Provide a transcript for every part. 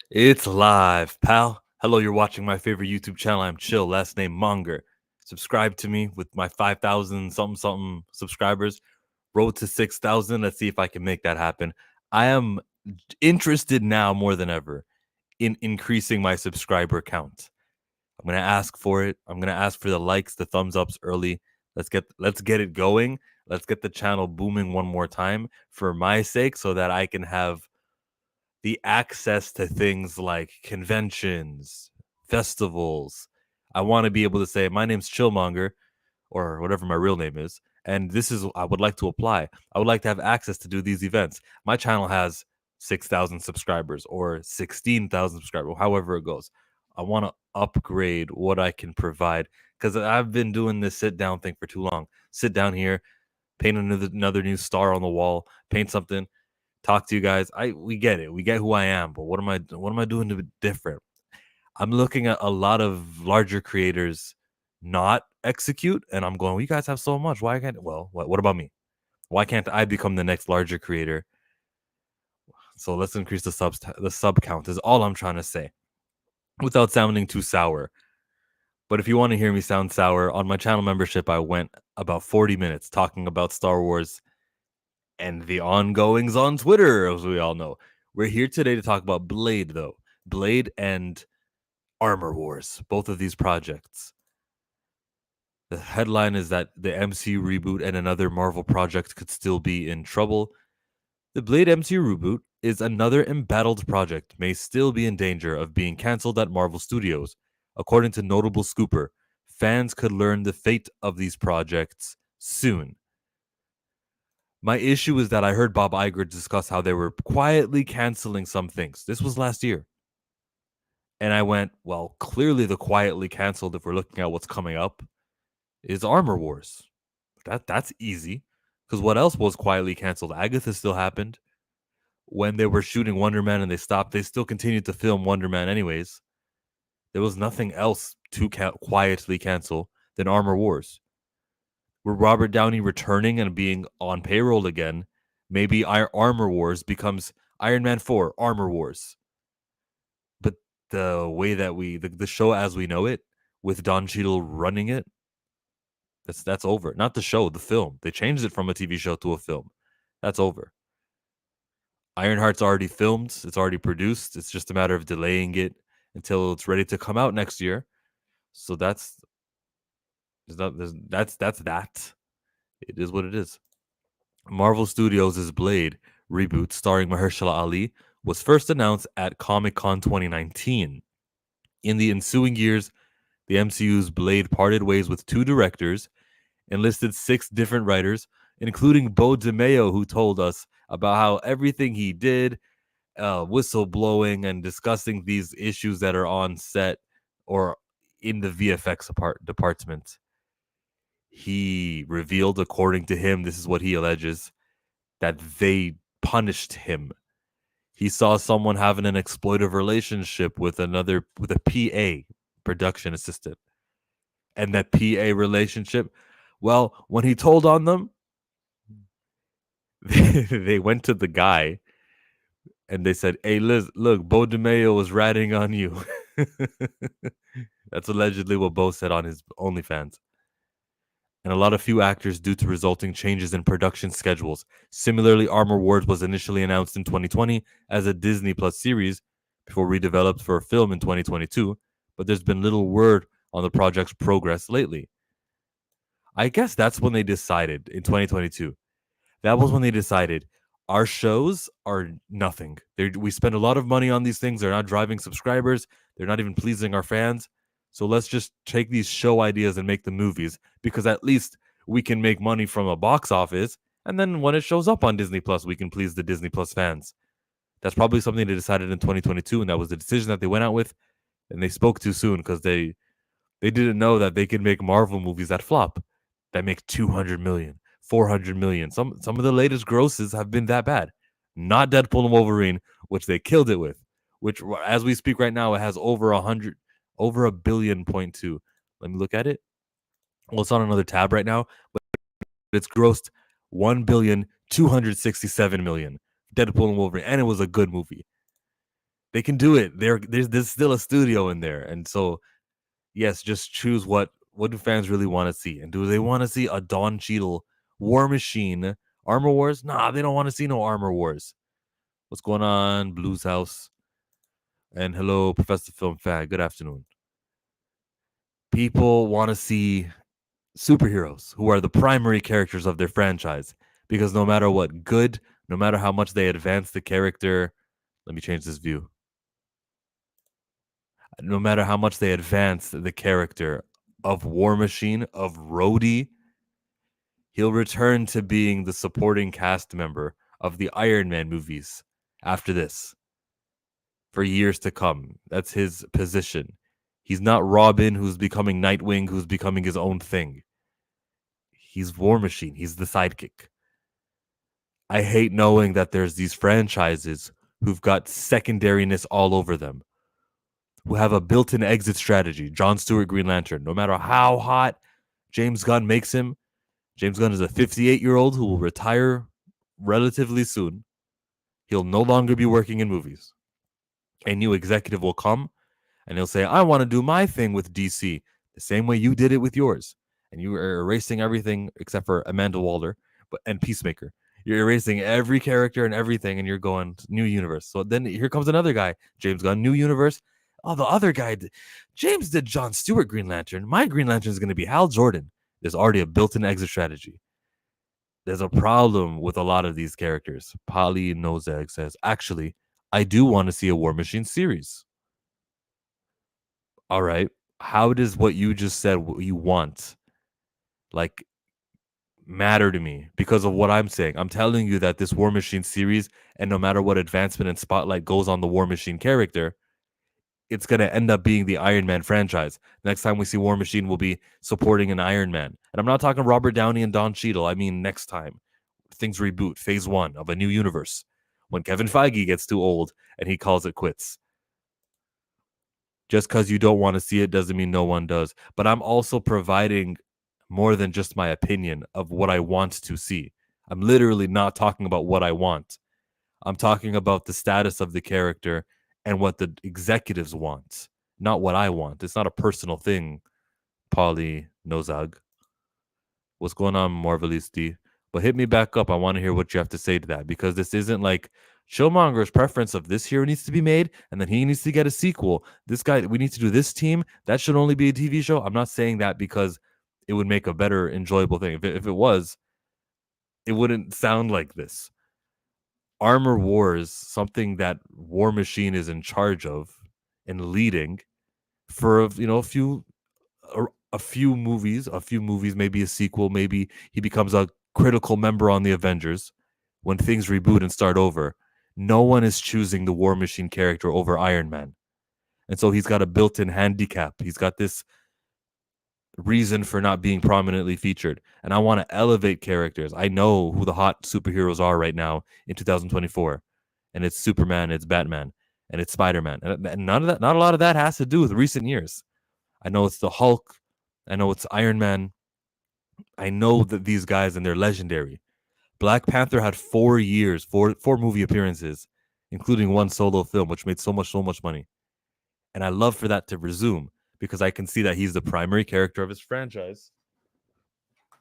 It's live, pal. Hello, you're watching my favorite YouTube channel. I'm Chill, last name Monger. Subscribe to me with my 5,000 something something subscribers. Road to 6,000. Let's see if I can make that happen. I am interested now more than ever in increasing my subscriber count. I'm gonna ask for it. I'm gonna ask for the likes, the thumbs ups early. Let's get it going. Let's get the channel booming one more time for my sake, so that I can have the access to things like conventions, festivals. I want to be able to say, my name's Chillmonger, or whatever my real name is, and this is, I would like to apply. I would like to have access to do these events. My channel has 6,000 subscribers or 16,000 subscribers, however it goes. I want to upgrade what I can provide because I've been doing this sit down thing for too long. Sit down here, paint another new star on the wall, paint something, talk to you guys. We get it. We get who I am, but what am I doing to be different? I'm looking at a lot of larger creators not execute, and I'm going, well, you guys have so much. Why can't what about me? Why can't I become the next larger creator? So let's increase the sub count is all I'm trying to say without sounding too sour. But if you want to hear me sound sour, on my channel membership, I went about 40 minutes talking about Star Wars and the ongoings on Twitter, as we all know. We're here today to talk about Blade, though. Blade and Armor Wars, both of these projects. The headline is that the MCU reboot and another Marvel project could still be in trouble. The Blade MCU reboot is another embattled project, may still be in danger of being cancelled at Marvel Studios. According to notable scooper, fans could learn the fate of these projects soon. My issue is that I heard Bob Iger discuss how they were quietly canceling some things. This was last year. And I went, well, clearly the quietly canceled, if we're looking at what's coming up, is Armor Wars. That's easy. Because what else was quietly canceled? Agatha still happened. When they were shooting Wonder Man and they stopped, they still continued to film Wonder Man anyways. There was nothing else to quietly cancel than Armor Wars. With Robert Downey returning and being on payroll again, maybe Armor Wars becomes Iron Man 4 Armor Wars. But the way that the show as we know it, with Don Cheadle running it, that's over. Not the show, the film. They changed it from a TV show to a film. That's over. Ironheart's already filmed. It's already produced. It's just a matter of delaying it until it's ready to come out next year. So that's that. It is what it is. Marvel Studios' Blade reboot starring Mahershala Ali was first announced at Comic-Con 2019. In the ensuing years, the MCU's Blade parted ways with 2 directors, enlisted 6 different writers, including Bo DeMeo, who told us about how everything he did, whistleblowing and discussing these issues that are on set or in the VFX department. He revealed, according to him, this is what he alleges, that they punished him. He saw someone having an exploitive relationship with a PA, production assistant. And that PA relationship, well, when he told on them, they went to the guy and they said, "Hey, Liz, look, Bo DeMeo was ratting on you." That's allegedly what Bo said on his OnlyFans. And a lot of few actors due to resulting changes in production schedules. Similarly, Armor Wars was initially announced in 2020 as a Disney Plus series before redeveloped for a film in 2022, but there's been little word on the project's progress lately. I guess that's when they decided in 2022. That was when they decided our shows are nothing. We spend a lot of money on these things. They're not driving subscribers. They're not even pleasing our fans. So let's just take these show ideas and make the movies because at least we can make money from a box office. And then when it shows up on Disney Plus, we can please the Disney Plus fans. That's probably something they decided in 2022, and that was the decision that they went out with. And they spoke too soon because they didn't know that they could make Marvel movies that flop, that make 200 million, 400 million. Some of the latest grosses have been that bad. Not Deadpool and Wolverine, which they killed it with, which as we speak right now, it has over a billion point two. Let me look at it. Well, it's on another tab right now, but it's grossed 1,267,000,000. Deadpool and Wolverine, and it was a good movie. They can do it. There's still a studio in there, and so yes, just choose what do fans really want to see, and do they want to see a Don Cheadle War Machine Armor Wars? Nah, they don't want to see no Armor Wars. What's going on, Blues House? And hello, Professor Film Fag. Good afternoon. People want to see superheroes who are the primary characters of their franchise because no matter what good, no matter how much they advance the character, let me change this view. No matter how much they advance the character of War Machine, of Rhodey, he'll return to being the supporting cast member of the Iron Man movies after this for years to come. That's his position. He's not Robin, who's becoming Nightwing, who's becoming his own thing. He's War Machine. He's the sidekick. I hate knowing that there's these franchises who've got secondariness all over them, who have a built-in exit strategy. John Stewart, Green Lantern. No matter how hot James Gunn makes him, James Gunn is a 58-year-old who will retire relatively soon. He'll no longer be working in movies. A new executive will come and he'll say, I want to do my thing with DC the same way you did it with yours. And you are erasing everything except for Amanda Waller and Peacemaker. You're erasing every character and everything, and you're going new universe. So then here comes another guy, James Gunn, new universe. Oh, the other guy, James did John Stewart Green Lantern. My Green Lantern is going to be Hal Jordan. There's already a built-in exit strategy. There's a problem with a lot of these characters. Polly Nozag says, actually, I do want to see a War Machine series. All right. How does what you just said, what you want, like, matter to me because of what I'm saying? I'm telling you that this War Machine series, and no matter what advancement and spotlight goes on the War Machine character, it's going to end up being the Iron Man franchise. Next time we see War Machine, we'll be supporting an Iron Man. And I'm not talking Robert Downey and Don Cheadle. I mean, next time things reboot, phase 1 of a new universe, when Kevin Feige gets too old and he calls it quits. Just because you don't want to see it doesn't mean no one does. But I'm also providing more than just my opinion of what I want to see. I'm literally not talking about what I want. I'm talking about the status of the character and what the executives want, not what I want. It's not a personal thing, Polly Nozag. What's going on, Marvelous D? But hit me back up. I want to hear what you have to say to that, because this isn't like Showmonger's preference of this hero needs to be made and then he needs to get a sequel. This guy, we need to do this team. That should only be a TV show. I'm not saying that because it would make a better, enjoyable thing. If it was, it wouldn't sound like this. Armor Wars, something that War Machine is in charge of and leading for a few movies, maybe a sequel, maybe he becomes a critical member on the Avengers when things reboot and start over. No one is choosing the War Machine character over Iron Man. And so he's got a built-in handicap. He's got this reason for not being prominently featured. And I want to elevate characters. I know who the hot superheroes are right now in 2024. And it's Superman, it's Batman, and it's Spider-Man. And none of that, not a lot of that has to do with recent years. I know it's the Hulk. I know it's Iron Man. I know that these guys, and they're legendary. Black Panther had 4 years, four movie appearances, including one solo film, which made so much money. And I love for that to resume because I can see that he's the primary character of his franchise.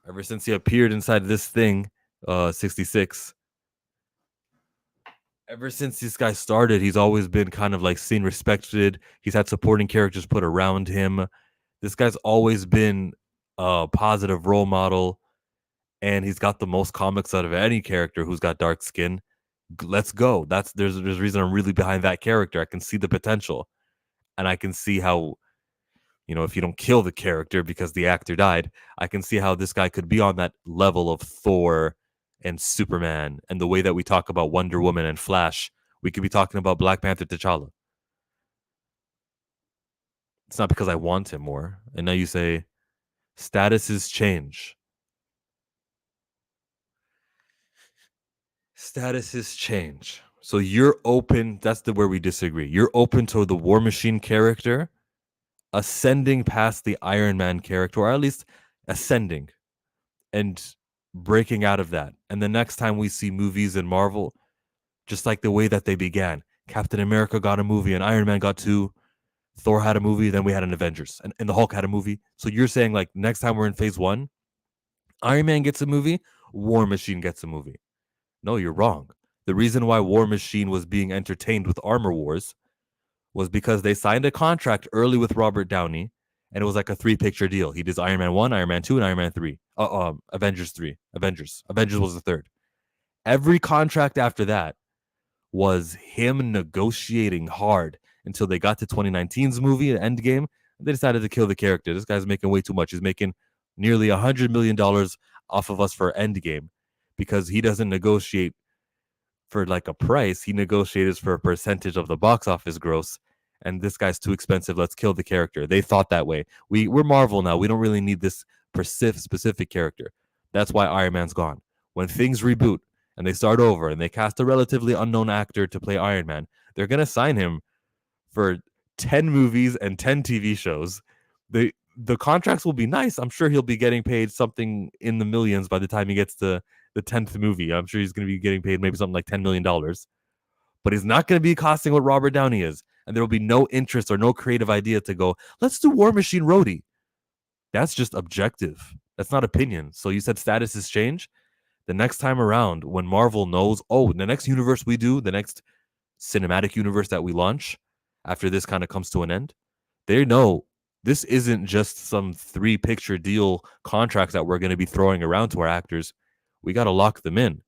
Ever since he appeared inside this thing, 66. Ever since this guy started, he's always been kind of like seen, respected. He's had supporting characters put around him. This guy's always been a positive role model, and he's got the most comics out of any character who's got dark skin. Let's go. There's a reason I'm really behind that character. I can see the potential, and I can see how, if you don't kill the character because the actor died, I can see how this guy could be on that level of Thor and Superman, and the way that we talk about Wonder Woman and Flash, we could be talking about Black Panther T'Challa. It's not because I want him more. And now you say statuses change. Statuses change. So you're open. That's where we disagree. You're open to the War Machine character ascending past the Iron Man character, or at least ascending and breaking out of that. And the next time we see movies in Marvel, just like the way that they began, Captain America got a movie, and Iron Man got two. Thor had a movie, then we had an Avengers, and the Hulk had a movie. So you're saying like next time we're in phase one, Iron Man gets a movie, War Machine gets a movie. No, you're wrong. The reason why War Machine was being entertained with Armor Wars was because they signed a contract early with Robert Downey, and it was like a three-picture deal. He did Iron Man 1, Iron Man 2, and Iron Man 3. Avengers 3. Avengers was the third. Every contract after that was him negotiating hard until they got to 2019's movie, Endgame, and they decided to kill the character. This guy's making way too much. He's making nearly $100 million off of us for Endgame because he doesn't negotiate for like a price. He negotiates for a percentage of the box office gross. And this guy's too expensive. Let's kill the character. They thought that way. We're Marvel now. We don't really need this specific character. That's why Iron Man's gone. When things reboot and they start over and they cast a relatively unknown actor to play Iron Man, they're gonna sign him for 10 movies and 10 TV shows. The contracts will be nice. I'm sure he'll be getting paid something in the millions by the time he gets to the 10th movie. I'm sure he's going to be getting paid maybe something like $10 million. But he's not going to be costing what Robert Downey is. And there will be no interest or no creative idea to go, let's do War Machine Rhodey. That's just objective. That's not opinion. So you said statuses change? The next time around, when Marvel knows, oh, the next universe we do, the next cinematic universe that we launch, after this kind of comes to an end, they know this isn't just some 3-picture deal contracts that we're going to be throwing around to our actors. We got to lock them in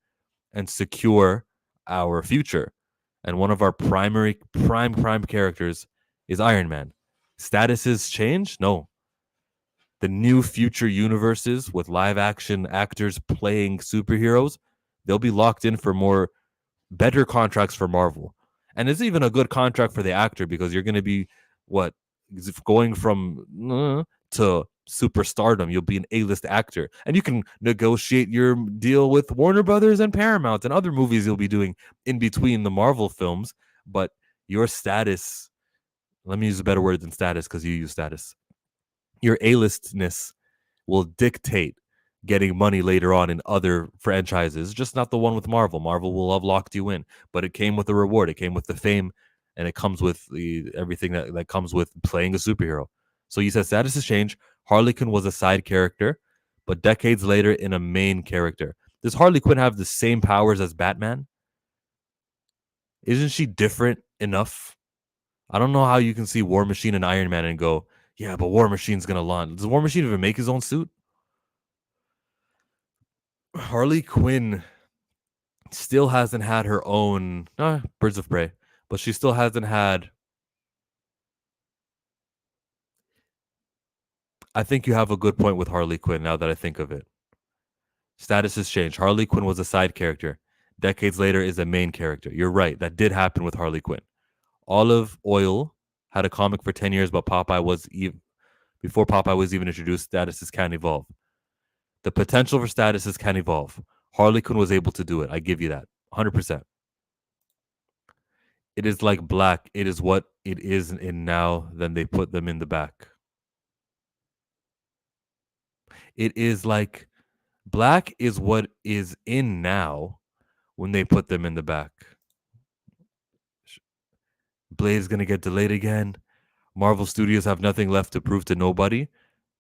and secure our future. And one of our prime characters is Iron Man. Statuses change? No. The new future universes with live action actors playing superheroes, they'll be locked in for better contracts for Marvel. And it's even a good contract for the actor because you're going to be going from to superstardom. You'll be an A-list actor, and you can negotiate your deal with Warner Brothers and Paramount and other movies you'll be doing in between the Marvel films. But your status, let me use a better word than status because you use status. Your A-listness will dictate getting money later on in other franchises, just not the one with Marvel. Marvel will have locked you in, but it came with a reward. It came with the fame, and it comes with everything that comes with playing a superhero. So you said status has changed. Harley Quinn was a side character, but decades later in a main character. Does Harley Quinn have the same powers as Batman? Isn't she different enough? I don't know how you can see War Machine and Iron Man and go, yeah, but War Machine's going to launch. Does War Machine even make his own suit? Harley Quinn still hasn't had her own Birds of Prey, but she still hasn't had. I think you have a good point with Harley Quinn now that I think of it. Status has changed. Harley Quinn was a side character. Decades later is a main character. You're right. That did happen with Harley Quinn. Olive Oil had a comic for 10 years, but before Popeye was even introduced, statuses can evolve. The potential for statuses can evolve. Harley Quinn was able to do it. I give you that. 100%. It is like black. It is what it is in now, then they put them in the back. It is like black is what is in now when they put them in the back. Blade's going to get delayed again. Marvel Studios have nothing left to prove to nobody.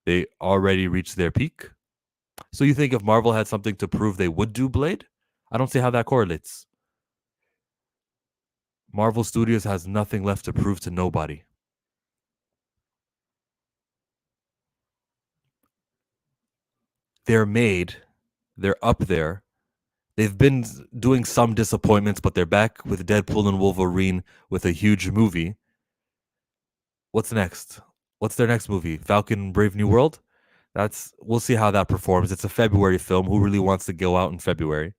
They already reached their peak. So you think if Marvel had something to prove, they would do Blade? I don't see how that correlates. Marvel Studios has nothing left to prove to nobody. They're made. They're up there. They've been doing some disappointments, but they're back with Deadpool and Wolverine with a huge movie. What's next? What's their next movie? Falcon Brave New World? We'll see how that performs. It's a February film. Who really wants to go out in February?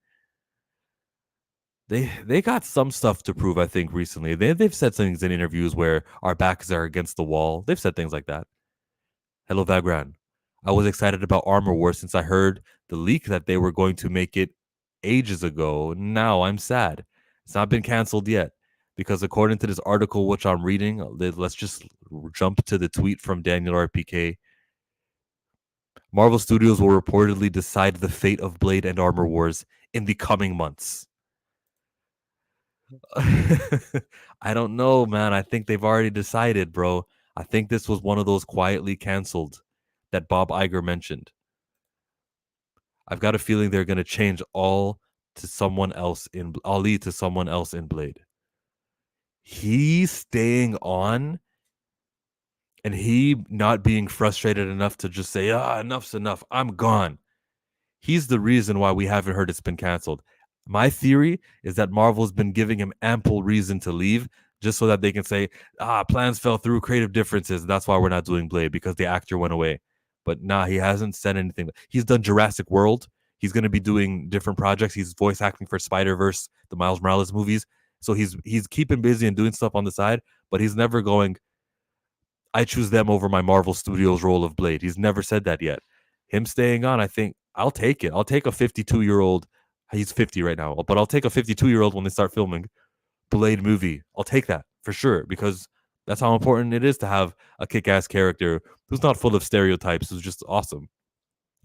They got some stuff to prove, I think, recently. They've said things in interviews where our backs are against the wall. They've said things like that. Hello, Vagran. I was excited about Armor Wars since I heard the leak that they were going to make it ages ago. Now I'm sad. It's not been canceled yet because according to this article which I'm reading, let's just jump to the tweet from Daniel RPK. Marvel Studios will reportedly decide the fate of Blade and Armor Wars in the coming months. I don't know, man. I think they've already decided, bro. I think this was one of those quietly canceled that Bob Iger mentioned. I've got a feeling they're going to change all to someone else in Ali to someone else in Blade. He's staying on and he not being frustrated enough to just say, enough's enough. I'm gone. He's the reason why we haven't heard it's been canceled. My theory is that Marvel's been giving him ample reason to leave just so that they can say, plans fell through, creative differences. That's why we're not doing Blade because the actor went away. But nah, he hasn't said anything. He's done Jurassic World. He's going to be doing different projects. He's voice acting for Spider-Verse, the Miles Morales movies. So he's keeping busy and doing stuff on the side, but he's never going, I choose them over my Marvel Studios role of Blade. He's never said that yet. Him staying on, I think I'll take it. I'll take a 52-year-old. He's 50 right now, but I'll take a 52-year-old when they start filming Blade movie. I'll take that for sure because that's how important it is to have a kick-ass character who's not full of stereotypes, who's just awesome,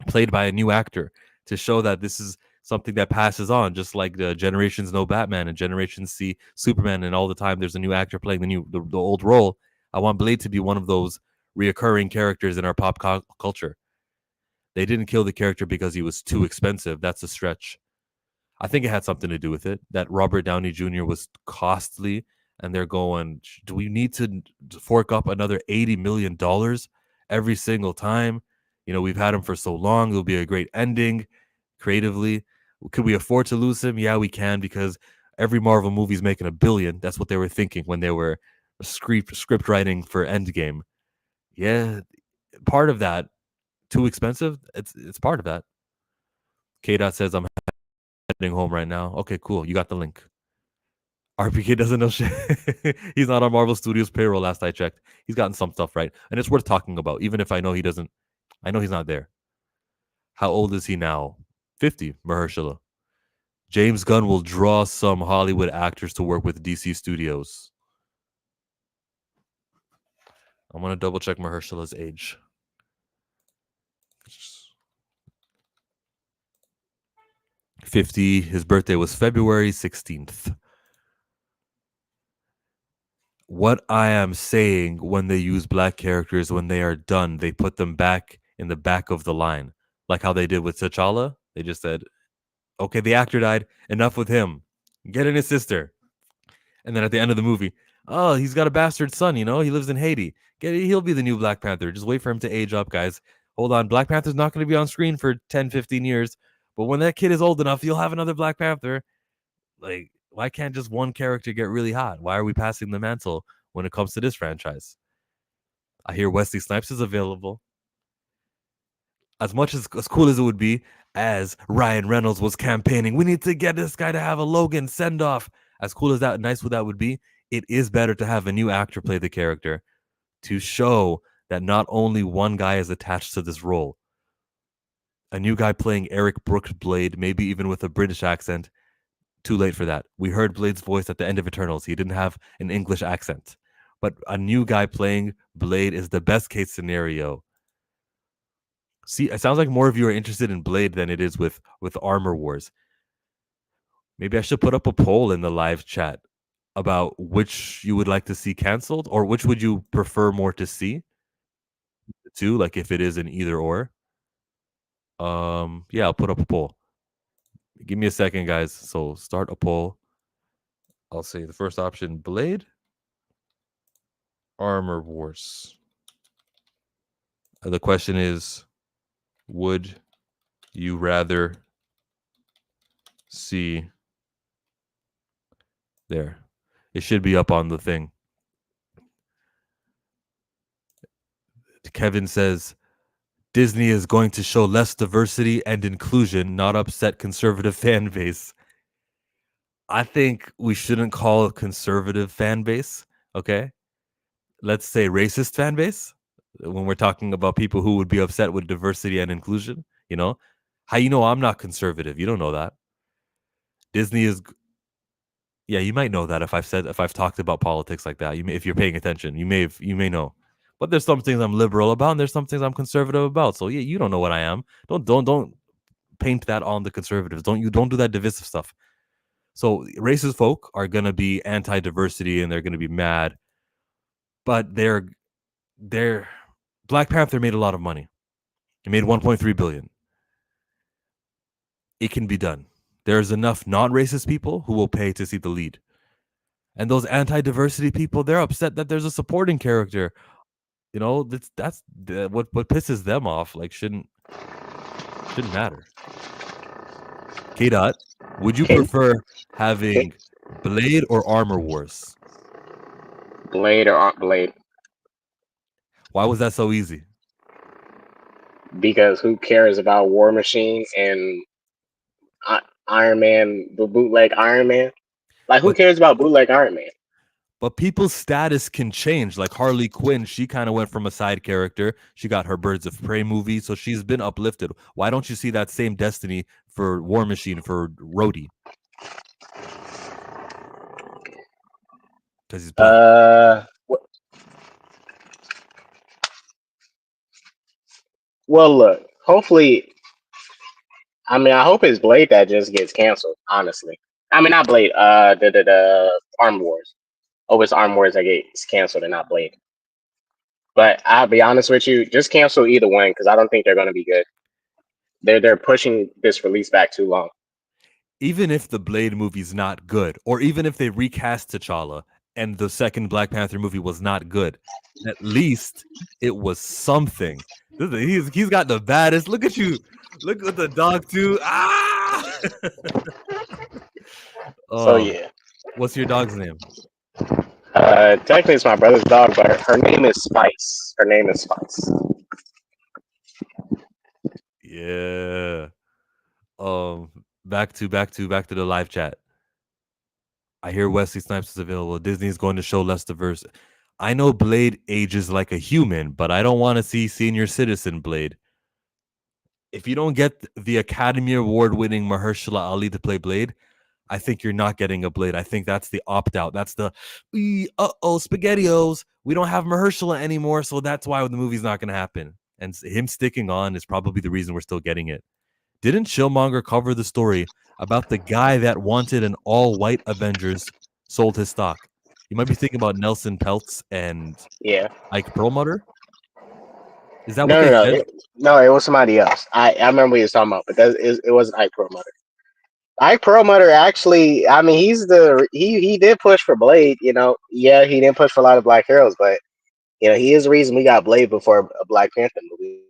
played by a new actor to show that this is something that passes on, just like the Generations know Batman and Generations see Superman, and all the time there's a new actor playing the old role. I want Blade to be one of those reoccurring characters in our culture. They didn't kill the character because he was too expensive. That's a stretch. I think it had something to do with it that Robert Downey Jr. was costly, and they're going, do we need to fork up another $80 million every single time? We've had him for so long. It'll be a great ending creatively. Could we afford to lose him? Yeah, we can because every Marvel movie is making $1 billion. That's what they were thinking when they were script writing for Endgame. Yeah, part of that too expensive. It's part of that. K Dot says I'm heading home right now. Okay, cool. You got the link. RPK doesn't know shit. He's not on Marvel Studios payroll. Last I checked, he's gotten some stuff right, and it's worth talking about. Even if I know he doesn't, I know he's not there. How old is he now? 50. Mahershala. James Gunn will draw some Hollywood actors to work with DC Studios. I'm gonna double check Mahershala's age. 50. His birthday was February 16th. What I am saying when they use black characters, when they are done, they put them back in the back of the line. Like how they did with T'Challa. They just said, okay, the actor died. Enough with him. Get in his sister. And then at the end of the movie, oh, he's got a bastard son, he lives in Haiti. He'll be the new Black Panther. Just wait for him to age up, guys. Hold on. Black Panther's not going to be on screen for 10, 15 years. But when that kid is old enough, you'll have another Black Panther. Like, why can't just one character get really hot? Why are we passing the mantle when it comes to this franchise? I hear Wesley Snipes is available. As much as cool as it would be, as Ryan Reynolds was campaigning, we need to get this guy to have a Logan send off. As cool as that, nice what that would be, it is better to have a new actor play the character to show that not only one guy is attached to this role. A new guy playing Eric Brooks Blade, maybe even with a British accent. Too late for that. We heard Blade's voice at the end of Eternals. He didn't have an English accent. But a new guy playing Blade is the best case scenario. See, it sounds like more of you are interested in Blade than it is with Armor Wars. Maybe I should put up a poll in the live chat about which you would like to see canceled or which would you prefer more to see. Two, like if it is an either or. Yeah, I'll put up a poll. Give me a second, guys. So start a poll. I'll say the first option, Blade, Armor Wars. The question is, would you rather see there? It should be up on the thing. Kevin says, Disney is going to show less diversity and inclusion, not upset conservative fan base. I think we shouldn't call it conservative fan base, okay? Let's say racist fan base when we're talking about people who would be upset with diversity and inclusion, How I'm not conservative? You don't know that. Disney is yeah, you might know that if I've talked about politics like that. If you're paying attention, you may know. But there's some things I'm liberal about, and there's some things I'm conservative about. So yeah, you don't know what I am. Don't paint that on the conservatives. Don't do that divisive stuff. So racist folk are gonna be anti-diversity and they're gonna be mad, but they're Black Panther made a lot of money. It made 1.3 billion. It can be done. There's enough non-racist people who will pay to see the lead. And those anti-diversity people, they're upset that there's a supporting character. You know, what pisses them off. Like shouldn't matter. K dot, would you Can, prefer having Blade or Armor Wars? Blade or Aunt Blade? Why was that so easy? Because who cares about War Machine and Iron Man, the bootleg Iron Man? Like, who But cares about bootleg Iron Man? but people's status can change. Like Harley Quinn, she kind of went from a side character. She got her Birds of Prey movie, so she's been uplifted. Why don't you see that same destiny for War Machine for Rhodey? Because he's black. Uh, well, look. Hopefully, I mean, I hope it's Blade that just gets canceled. Honestly, I mean, not Blade. The Arm Wars. Oh, it's Arm Wars that gets canceled and not Blade. But I'll be honest with you, just cancel either one because I don't think they're going to be good. They're pushing this release back too long. Even if the Blade movie's not good, or even if they recast T'Challa and the second Black Panther movie was not good, at least it was something. He's got the baddest. Look at you. Look at the dog too. Ah. So Oh, yeah, what's your dog's name? technically it's my brother's dog, but her name is Spice. Her name is Spice. Yeah. Back to the live chat. I hear Wesley Snipes is available. Disney is going to show less diverse. I know Blade ages like a human, but I don't want to see senior citizen Blade. If you don't get the Academy Award winning Mahershala Ali to play Blade, I think you're not getting a Blade. I think that's the opt out. That's the spaghettios. We don't have Mahershala anymore, so that's why the movie's not going to happen. And him sticking on is probably the reason we're still getting it. Didn't Chillmonger cover the story about the guy that wanted an all white Avengers sold his stock? You might be thinking about Nelson Peltz and Yeah. Ike Perlmutter. Is that what No, they no, no. said? No, it was somebody else. I remember what he was talking about, but it wasn't Ike Perlmutter. Ike Perlmutter actually, I mean, he did push for Blade. You know, yeah, he didn't push for a lot of black heroes, but you know, he is the reason we got Blade before a Black Panther movie.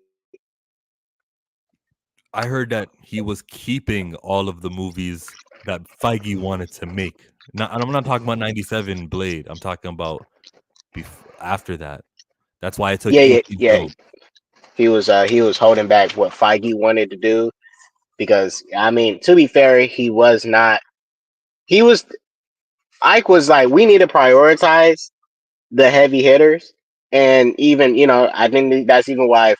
I heard that he was keeping all of the movies that Feige wanted to make. Not, and I'm not talking about 97 Blade. I'm talking about after that. That's why it took Yeah, yeah, 18 yeah. films. He was holding back what Feige wanted to do because I mean, to be fair, he was not. He was Ike was like, we need to prioritize the heavy hitters, and even you know, I think that's even why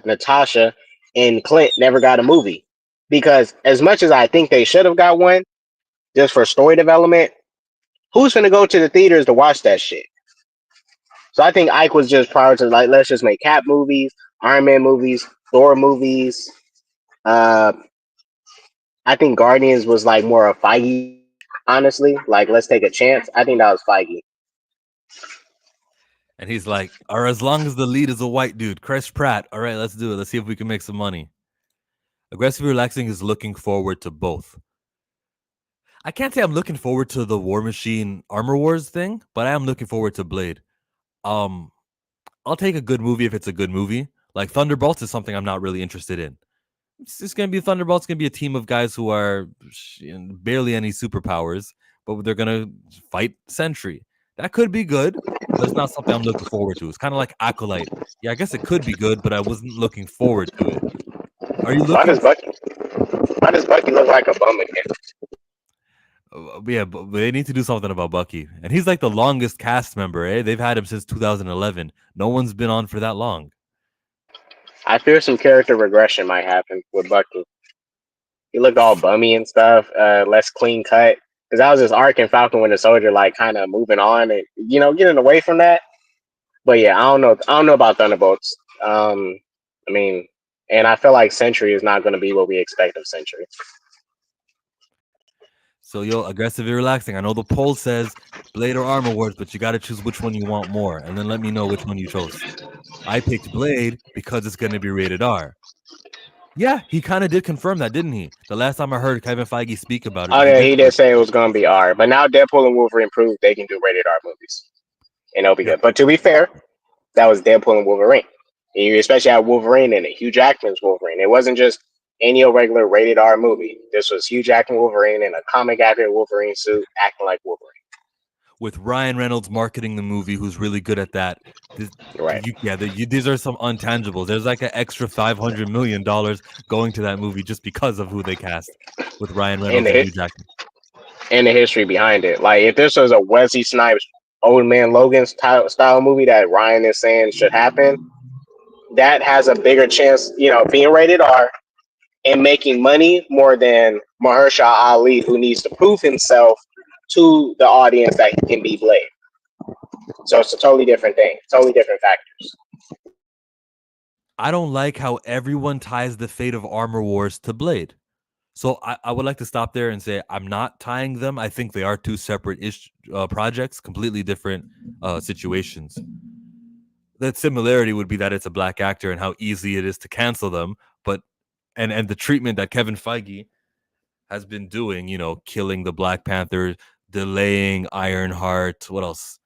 Natasha and Clint never got a movie because as much as I think they should have got one just for story development, who's gonna go to the theaters to watch that shit? So I think Ike was just prior to like, let's just make Cap movies, Iron Man movies, Thor movies. Uh, I think Guardians was like more of Feige, honestly. Like, let's take a chance. I think that was Feige. And he's like, or as long as the lead is a white dude, Chris Pratt. All right, let's do it. Let's see if we can make some money. Aggressive Relaxing is looking forward to both. I can't say I'm looking forward to the War Machine Armor Wars thing, but I am looking forward to Blade. Um, I'll take a good movie if it's a good movie. Like Thunderbolts is something I'm not really interested in. It's just gonna be Thunderbolts. Gonna be a team of guys who are barely any superpowers, but they're gonna fight Sentry. That could be good, but it's not something I'm looking forward to. It's kind of like Acolyte. Yeah, I guess it could be good, but I wasn't looking forward to it. Are you Why looking? does Bucky? Why does Bucky look like a bum again? Yeah, but they need to do something about Bucky, and he's like the longest cast member. They've had him since 2011. No one's been on for that long. I fear some character regression might happen with Bucky. He looked all bummy and stuff, less clean cut. Because that was his arc in Falcon Winter Soldier, like kind of moving on and you know getting away from that. But yeah, I don't know. I don't know about Thunderbolts. I mean, and I feel like Sentry is not going to be what we expect of Sentry. So yo, aggressive and relaxing. I know the poll says Blade or Armor Wars, but you got to choose which one you want more, and then let me know which one you chose. I picked Blade because it's going to be rated R. Yeah, he kind of did confirm that, didn't he? The last time I heard Kevin Feige speak about it, Oh he yeah, did he say, did say it was gonna be R, but now Deadpool and Wolverine proved they can do rated R movies, and it'll be "Yep." good. But to be fair, that was Deadpool and Wolverine. And you especially had Wolverine in it. Hugh Jackman's Wolverine. It wasn't just any regular rated R movie. This was Hugh Jackman Wolverine in a comic accurate Wolverine suit, acting like Wolverine. With Ryan Reynolds marketing the movie, who's really good at that. This, Right. these are some untangibles. There's like an extra $500 million going to that movie just because of who they cast with Ryan And Reynolds and the Hugh Jackman. and the history behind it. Like if this was a Wesley Snipes Old Man Logan style movie that Ryan is saying should happen, that has a bigger chance, being rated R and making money more than Mahershala Ali, who needs to prove himself to the audience that he can be Blade. So it's a totally different thing, totally different factors. I don't like how everyone ties the fate of Armor Wars to Blade. So I would like to stop there and say I'm not tying them. I think they are two separate projects, completely different situations. That similarity would be that it's a black actor and how easy it is to cancel them, but and the treatment that Kevin Feige has been doing, killing the Black Panther, delaying Ironheart, what else?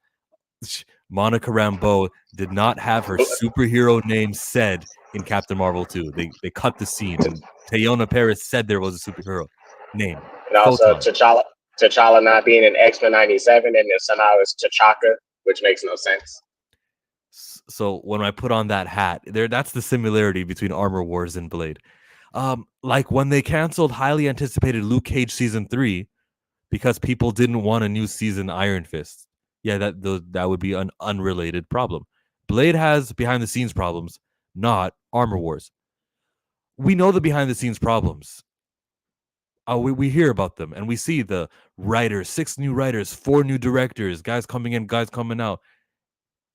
Monica Rambeau did not have her superhero name said in Captain Marvel 2. They cut the scene, and Teyona Paris said there was a superhero name. And also Photon. T'Challa not being an X-Men 97 and then somehow it's T'Chaka, which makes no sense. So when I put on that hat, that's the similarity between Armor Wars and Blade. Like when they canceled highly anticipated Luke Cage season 3 because people didn't want a new season Iron Fist. Yeah, that would be an unrelated problem. Blade has behind the scenes problems, not Armor Wars. We know the behind the scenes problems. We hear about them and we see the writers, 6 new writers, 4 new directors, guys coming in, guys coming out.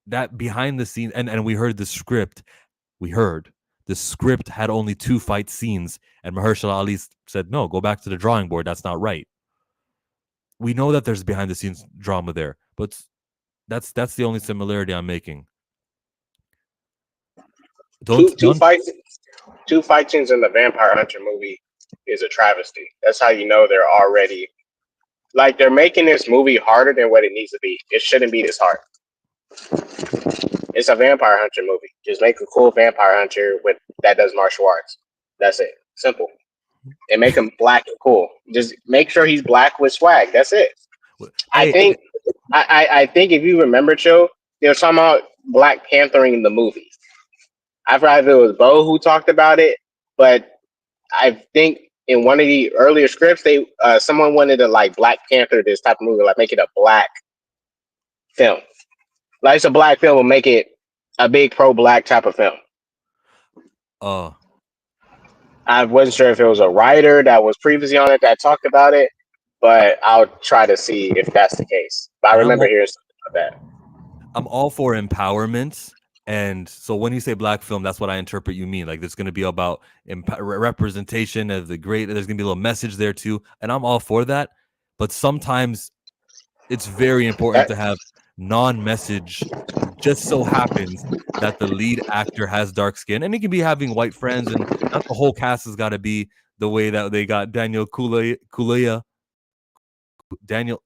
That behind the scenes, and we heard the script. We heard the script had only 2 fight scenes, and Mahershala Ali said, "No, go back to the drawing board. That's not right." We know that there's behind the scenes drama there, but that's the only similarity I'm making. Two two Don't fights two fight scenes in the Vampire Hunter movie is a travesty. That's how you know they're already like they're making this movie harder than what it needs to be. It shouldn't be this hard. It's a Vampire Hunter movie. Just make a cool Vampire Hunter with that does martial arts. That's it. Simple. And make him black and cool. Just make sure he's black with swag. That's it. I hey, think I think if you remember, Joe, they were talking about Black Panthering the movie. I forgot if it was Bo who talked about it, but I think in one of the earlier scripts, they someone wanted to like Black Panther this type of movie, like make it a black film. Like it's a black film, will make it a big pro-black type of film. uh I wasn't sure if it was a writer that was previously on it that talked about it, but I'll try to see if that's the case. But I and remember hearing something about that. I'm all for empowerment. And so when you say black film, that's what I interpret you mean. Like there's going to be about representation of the great. There's going to be a little message there too, and I'm all for that. But sometimes it's very important That to have non-message. Just so happens that the lead actor has dark skin, and he can be having white friends, and not the whole cast has got to be the way that they got Daniel Kaluuya, Daniel,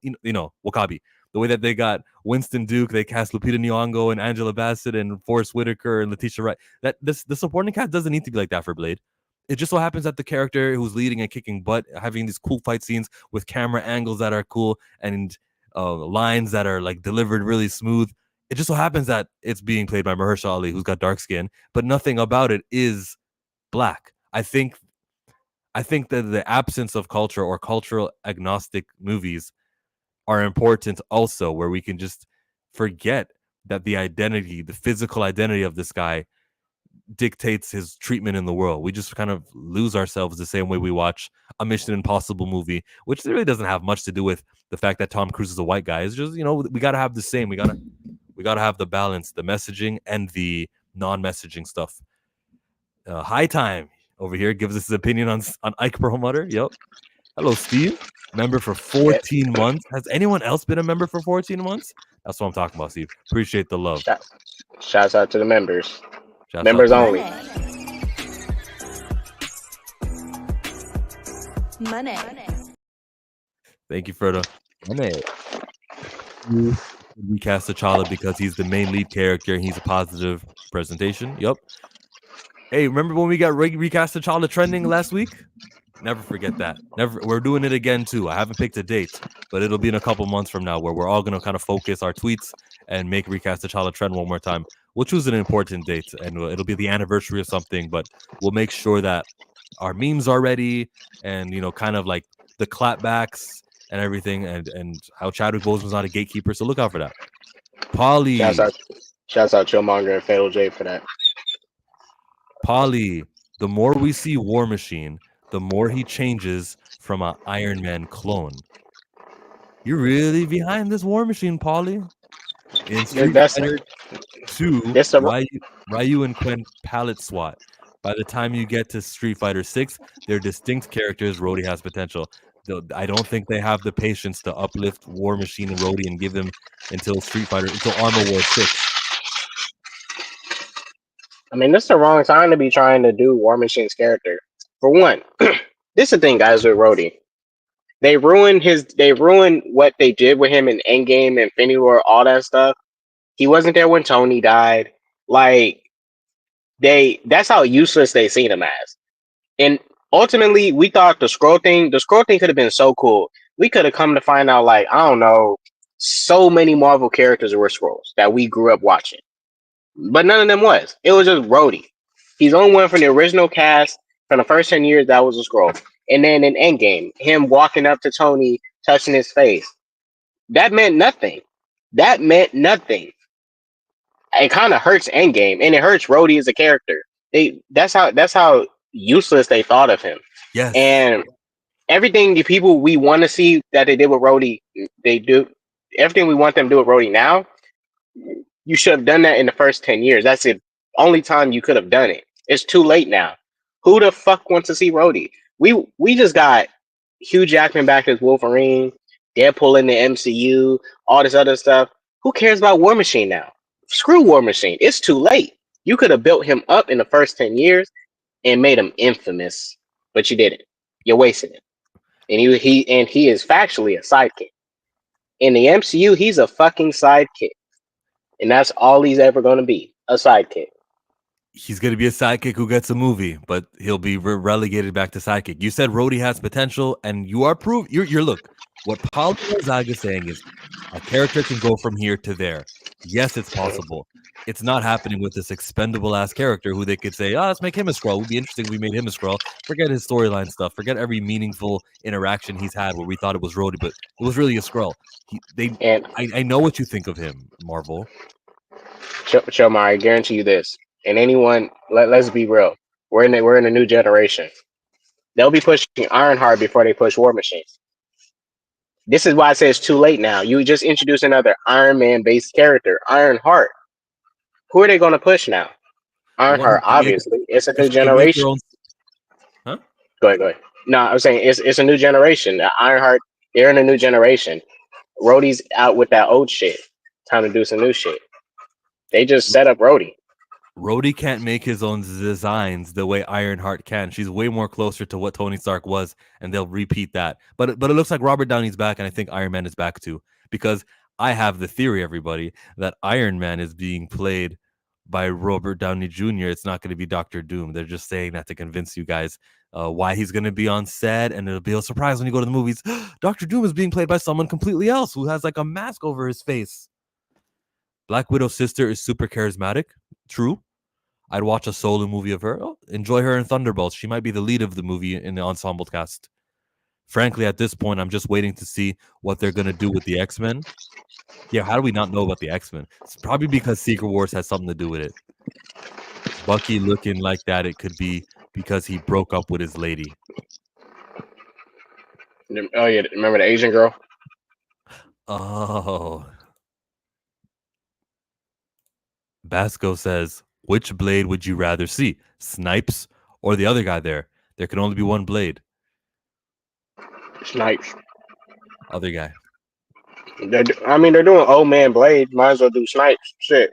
Wakabi. The way that they got Winston Duke, they cast Lupita Nyong'o and Angela Bassett and Forrest Whitaker and Letitia Wright. That the supporting cast doesn't need to be like that for Blade. It just so happens that the character who's leading and kicking butt, having these cool fight scenes with camera angles that are cool and lines that are like delivered really smooth. It just so happens that it's being played by Mahershala Ali, who's got dark skin, but nothing about it is black. I think that the absence of culture or cultural agnostic movies are important also, where we can just forget that the identity, the physical identity of this guy dictates his treatment in the world. We just kind of lose ourselves the same way we watch a Mission Impossible movie, which really doesn't have much to do with the fact that Tom Cruise is a white guy. It's just, we got to have the same. We got to have the balance, the messaging and the non-messaging stuff. High Time over here gives us his opinion on Ike Perlmutter. Yep. Hello, Steve. Member for 14 months. Has anyone else been a member for 14 months? That's what I'm talking about, Steve. Appreciate the love. Shout, shouts out to the members. Shouts out Members to you. only. Money. Thank you for the money. Recast T'Challa because he's the main lead character and he's a positive presentation. Yup. Hey, remember when we got recast T'Challa trending last week? Never forget that. Never. We're doing it again too. I haven't picked a date, but it'll be in a couple months from now where we're all gonna kind of focus our tweets and make recast T'Challa trend one more time. We'll choose an important date and it'll be the anniversary of something, but we'll make sure that our memes are ready and kind of like the clapbacks and everything, and how Chadwick Boseman's not a gatekeeper. So look out for that. Polly, Shouts out Killmonger and Fatal J for that. Polly. The more we see War Machine, the more he changes from an Iron Man clone. You're really behind this War Machine, Polly. In Street Fighter 2, Ryu and Quen palette swat. By the time you get to Street Fighter 6, they're distinct characters. Rhodey has potential. Though I don't think they have the patience to uplift War Machine and Rhodey and give them until Armor War 6. I mean, this is the wrong time to be trying to do War Machine's character. For one, this is the thing, guys, with Rhodey. They ruined what they did with him in Endgame, Infinity War, all that stuff. He wasn't there when Tony died. Like, that's how useless they seen him as. And ultimately, we thought the scroll thing could have been so cool. We could have come to find out, like, I don't know, so many Marvel characters were scrolls that we grew up watching. But none of them was. It was just Rhodey. He's the only one from the original cast from the first 10 years that was a scroll. And then in Endgame, him walking up to Tony, touching his face. That meant nothing. It kind of hurts Endgame, and it hurts Rhodey as a character. That's how useless they thought of him. Yes. And everything the people we want to see that they did with Rhodey, they do. Everything we want them to do with Rhodey now, you should have done that in the first 10 years. That's the only time you could have done it. It's too late now. Who the fuck wants to see Rhodey? We just got Hugh Jackman back as Wolverine, Deadpool in the MCU, all this other stuff. Who cares about War Machine now? Screw War Machine. It's too late. You could have built him up in the first 10 years and made him infamous, but you didn't. You're wasting it. And he is factually a sidekick. In the MCU, he's a fucking sidekick. And that's all he's ever going to be, a sidekick. He's going to be a sidekick who gets a movie, but he'll be relegated back to sidekick. You said Rhodey has potential, and you are you're look, what Paulo Zaga is saying is a character can go from here to there. Yes, it's possible. It's not happening with this expendable ass character who they could say, let's make him a Skrull. It would be interesting if we made him a Skrull. Forget his storyline stuff. Forget every meaningful interaction he's had where we thought it was Rhodey, but it was really a Skrull. I know what you think of him, Marvel. Chomar, I guarantee you this. And anyone, let's be real. We're in a new generation. They'll be pushing Ironheart before they push War Machine. This is why I say it's too late now. You just introduced another Iron Man based character, Ironheart. Who are they going to push now? Ironheart, obviously. It's a new generation. Huh? Go ahead. No, I was saying it's a new generation. Ironheart, they're in a new generation. Rhodey's out with that old shit. Time to do some new shit. They just set up Rhodey. Rhodey can't make his own designs the way Ironheart can. She's way more closer to what Tony Stark was, and they'll repeat that. But it looks like Robert Downey's back, and I think Iron Man is back too. Because I have the theory, everybody, that Iron Man is being played by Robert Downey Jr. It's not going to be Dr. Doom. They're just saying that to convince you guys why he's going to be on set, and it'll be a surprise when you go to the movies. Dr. Doom is being played by someone completely else who has like a mask over his face. Black Widow's sister is super charismatic. True. I'd watch a solo movie of her. Enjoy her in Thunderbolts. She might be the lead of the movie in the ensemble cast. Frankly, at this point, I'm just waiting to see what they're going to do with the X-Men. Yeah, how do we not know about the X-Men? It's probably because Secret Wars has something to do with it. Bucky looking like that, it could be because he broke up with his lady. Oh, yeah. Remember the Asian girl? Oh. Basco says, which Blade would you rather see? Snipes or the other guy there? There can only be one Blade. Snipes. Other guy. They're doing Old Man Blade. Might as well do Snipes. Shit.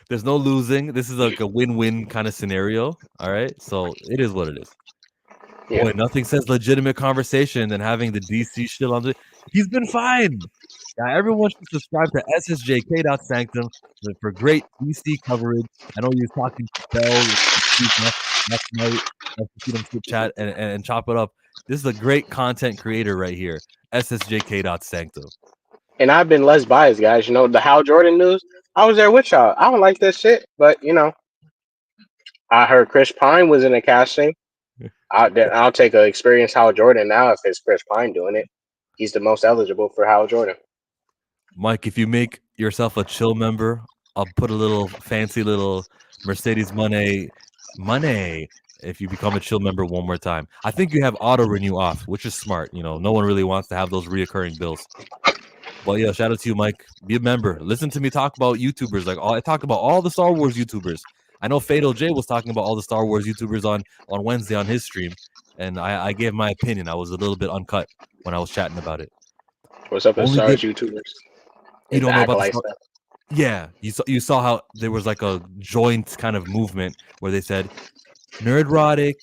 There's no losing. This is like a win-win kind of scenario. All right, so it is what it is. Yeah. Boy, nothing says legitimate conversation than having the DC shit on the. He's been fine. Yeah, everyone should subscribe to SSJK.Sanctum for great DC coverage. I know you're talking to Bell last night. I see them chit chat and chop it up. This is a great content creator right here. SSJK.Sanctum. And I've been less biased, guys. You know, the Hal Jordan news, I was there with y'all. I don't like that shit, but, you know, I heard Chris Pine was in the casting. I'll take an experienced Hal Jordan now if it's Chris Pine doing it. He's the most eligible for Hal Jordan. Mike, if you make yourself a chill member, I'll put a little fancy little Mercedes money if you become a chill member one more time. I think you have auto renew off, which is smart. You know, no one really wants to have those reoccurring bills. But yeah, shout out to you, Mike. Be a member. Listen to me talk about YouTubers. I talk about all the Star Wars YouTubers. I know Fatal J was talking about all the Star Wars YouTubers on Wednesday on his stream, and I gave my opinion. I was a little bit uncut when I was chatting about it. What's up with Star Wars YouTubers? You don't know about the Star- Yeah, you saw how there was like a joint kind of movement where they said Nerdrotic,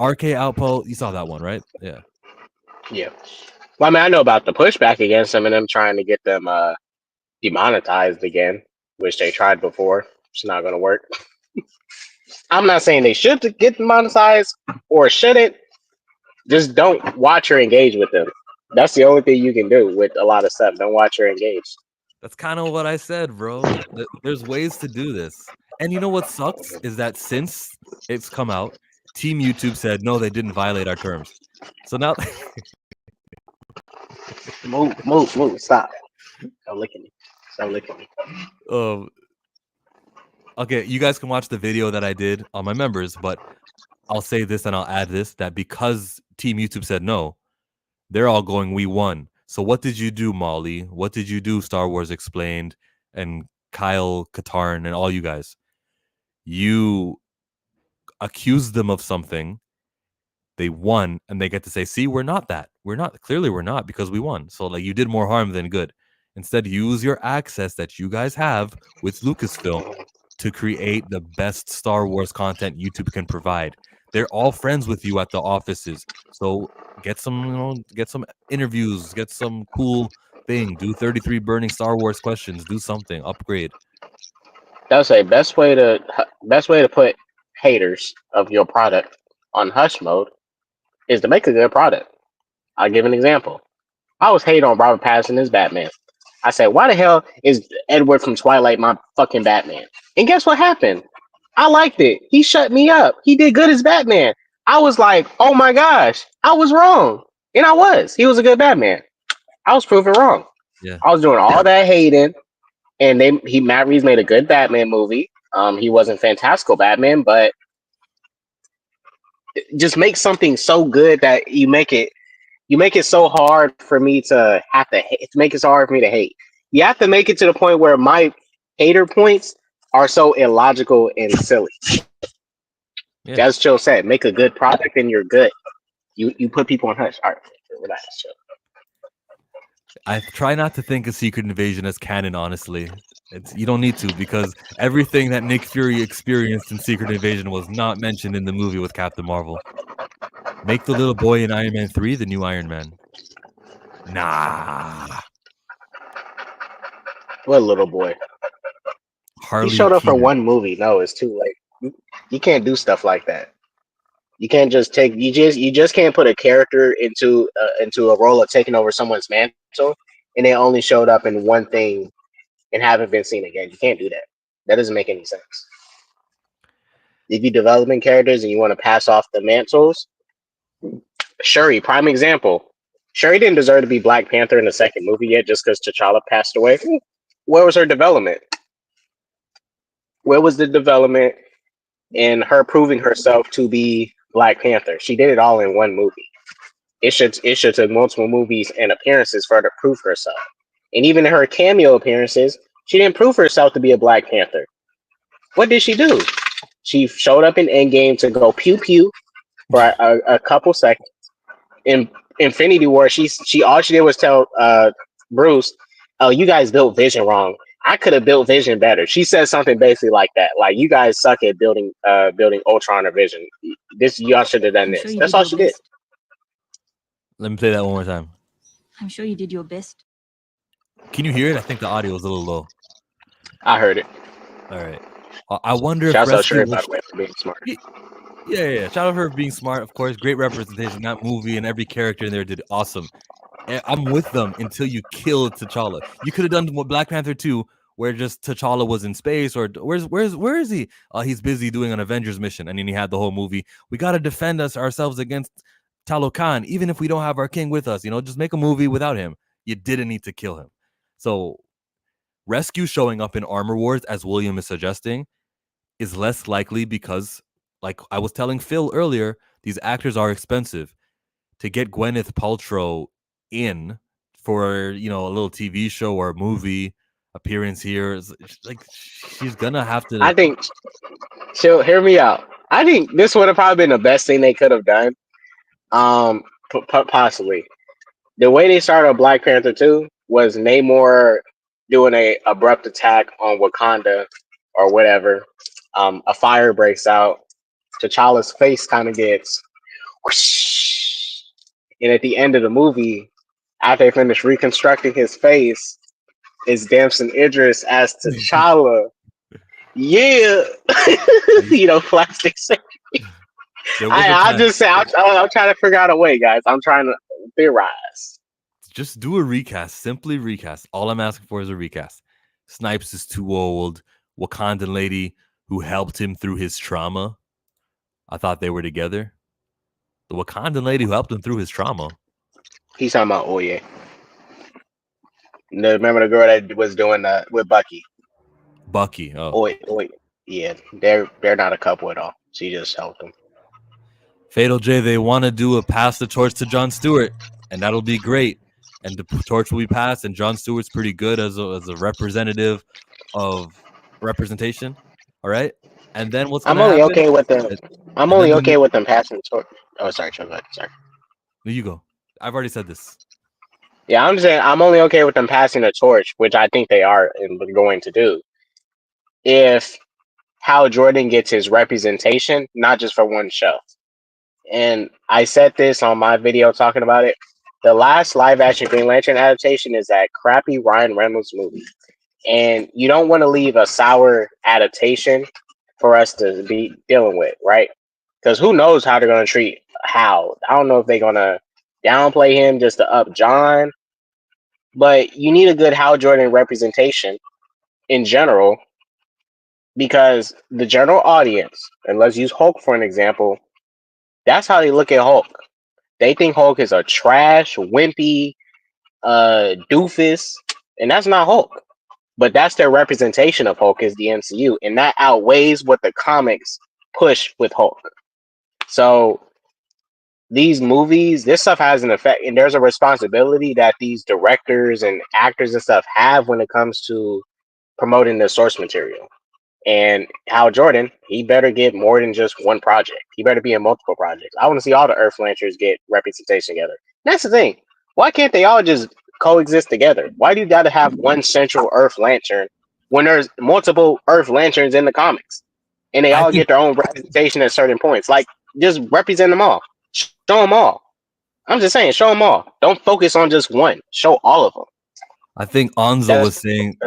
RK Outpost. You saw that one, right? Yeah. Yeah. Well, I mean, I know about the pushback against them and them trying to get them demonetized again, which they tried before. It's not going to work. I'm not saying they should get demonetized or shouldn't. Just don't watch or engage with them. That's the only thing you can do with a lot of stuff. Don't watch or engage. That's kind of what I said, bro. There's ways to do this. And you know what sucks is that since it's come out, Team YouTube said, no, they didn't violate our terms. So now... Move. Stop. Stop licking me. Okay, you guys can watch the video that I did on my members, but I'll say this and I'll add this, that because Team YouTube said no, they're all going, we won. So what did you do, Molly? What did you do, Star Wars Explained, and Kyle Katarn, and all you guys? You accused them of something. They won, and they get to say, see, we're not that. Clearly we're not, because we won. So like, you did more harm than good. Instead, use your access that you guys have with Lucasfilm to create the best Star Wars content YouTube can provide. They're all friends with you at the offices. So get some interviews, get some cool thing. Do 33 burning Star Wars questions. Do something. Upgrade. That's a best way to put haters of your product on hush mode is to make a good product. I'll give an example. I was hating on Robert Pattinson as Batman. I said, why the hell is Edward from Twilight my fucking Batman? And guess what happened? I liked it. He shut me up. He did good as Batman. I was like, oh my gosh, I was wrong. And I was. He was a good Batman. I was proven wrong. Yeah. I was doing all that hating, and Matt Reeves made a good Batman movie. He wasn't fantastical Batman, but just make something so good that you make it so hard for me to have to hate, to make it so hard for me to hate. You have to make it to the point where my hater points are so illogical and silly. Yeah. As Chill said, make a good product and you're good. You put people on hush. All right, relax, Chill. I try not to think of Secret Invasion as canon, honestly. You don't need to, because everything that Nick Fury experienced in Secret Invasion was not mentioned in the movie with Captain Marvel. Make the little boy in Iron Man 3 the new Iron Man. Nah. What little boy? Harley he showed up Keenan. for one movie. No, it's too late. You can't do stuff like that. You can't just take. You just can't put a character into a role of taking over someone's mantle, and they only showed up in one thing and haven't been seen again. You can't do that. That doesn't make any sense. If you're developing characters and you want to pass off the mantles, Shuri, prime example. Shuri didn't deserve to be Black Panther in the second movie yet, just because T'Challa passed away. Where was her development? Where was the development in her proving herself to be Black Panther? She did it all in one movie. It should take multiple movies and appearances for her to prove herself. And even in her cameo appearances, she didn't prove herself to be a Black Panther. What did she do? She showed up in Endgame to go pew pew for a couple seconds. In Infinity War, she all she did was tell Bruce, "Oh, you guys built Vision wrong. I could have built Vision better." She said something basically like that, like you guys suck at building Ultron or Vision. This y'all should have done I'm sure this. you That's did all your she did. best. Let me play that one more time. I'm sure you did your best. Can you hear it? I think the audio is a little low. I heard it. All right. I wonder if Shouts out Rescue Sherry, will. by the way, for being smart. Yeah. Shout out her for being smart, of course. Great representation. That movie and every character in there did awesome. I'm with them until you kill T'Challa. You could have done what Black Panther 2, where just T'Challa was in space, or where is he? He's busy doing an Avengers mission, and then he had the whole movie. We got to defend ourselves against Talokan, even if we don't have our king with us. Just make a movie without him. You didn't need to kill him. So Rescue showing up in Armor Wars, as William is suggesting, is less likely because, like I was telling Phil earlier, these actors are expensive. To get Gwyneth Paltrow in for a little TV show or a movie appearance here, like she's gonna have to. I think she'll hear me out. I think this would have probably been the best thing they could have done. Possibly the way they started Black Panther 2 was Namor doing a abrupt attack on Wakanda or whatever. A fire breaks out. T'Challa's face kind of gets whoosh. And at the end of the movie, after they finish reconstructing his face, is Damson Idris as T'Challa. Yeah, plastic surgery. I'll just say I'll try to figure out a way, guys. I'm trying to theorize. Just do a recast, simply recast. All I'm asking for is a recast. Snipes is too old. Wakandan lady who helped him through his trauma. I thought they were together. The Wakandan lady who helped him through his trauma. He's talking about Oye. Remember the girl that was doing with Bucky? Bucky. Oh. Oye. Yeah, they're not a couple at all. She just helped him. Fatal J, they want to do a pass the torch to Jon Stewart, and that'll be great. And the torch will be passed, and Jon Stewart's pretty good as a representative of representation. All right, and then what's going to happen? Okay with them. I'm only okay with them passing the torch. Oh, sorry, Trevor. Sorry. No, you go. I've already said this. Yeah, I'm saying I'm only okay with them passing the torch, which I think they are going to do. If Hal Jordan gets his representation, not just for one show. And I said this on my video talking about it. The last live action Green Lantern adaptation is that crappy Ryan Reynolds movie. And you don't want to leave a sour adaptation for us to be dealing with, right? Because who knows how they're going to treat Hal. I don't know if they're going to downplay him just to up John. But you need a good Hal Jordan representation in general. Because the general audience, and let's use Hulk for an example, that's how they look at Hulk. They think Hulk is a trash, wimpy, doofus, and that's not Hulk. But that's their representation of Hulk is the MCU, and that outweighs what the comics push with Hulk. So these movies, this stuff has an effect, and there's a responsibility that these directors and actors and stuff have when it comes to promoting the source material. And Hal Jordan, he better get more than just one project. He better be in multiple projects. I want to see all the Earth Lanterns get representation together. That's the thing. Why can't they all just coexist together? Why do you got to have one central Earth Lantern when there's multiple Earth Lanterns in the comics? And they all get their own representation at certain points. Like, just represent them all. Show them all. I'm just saying, show them all. Don't focus on just one. Show all of them. I think Anzo was saying...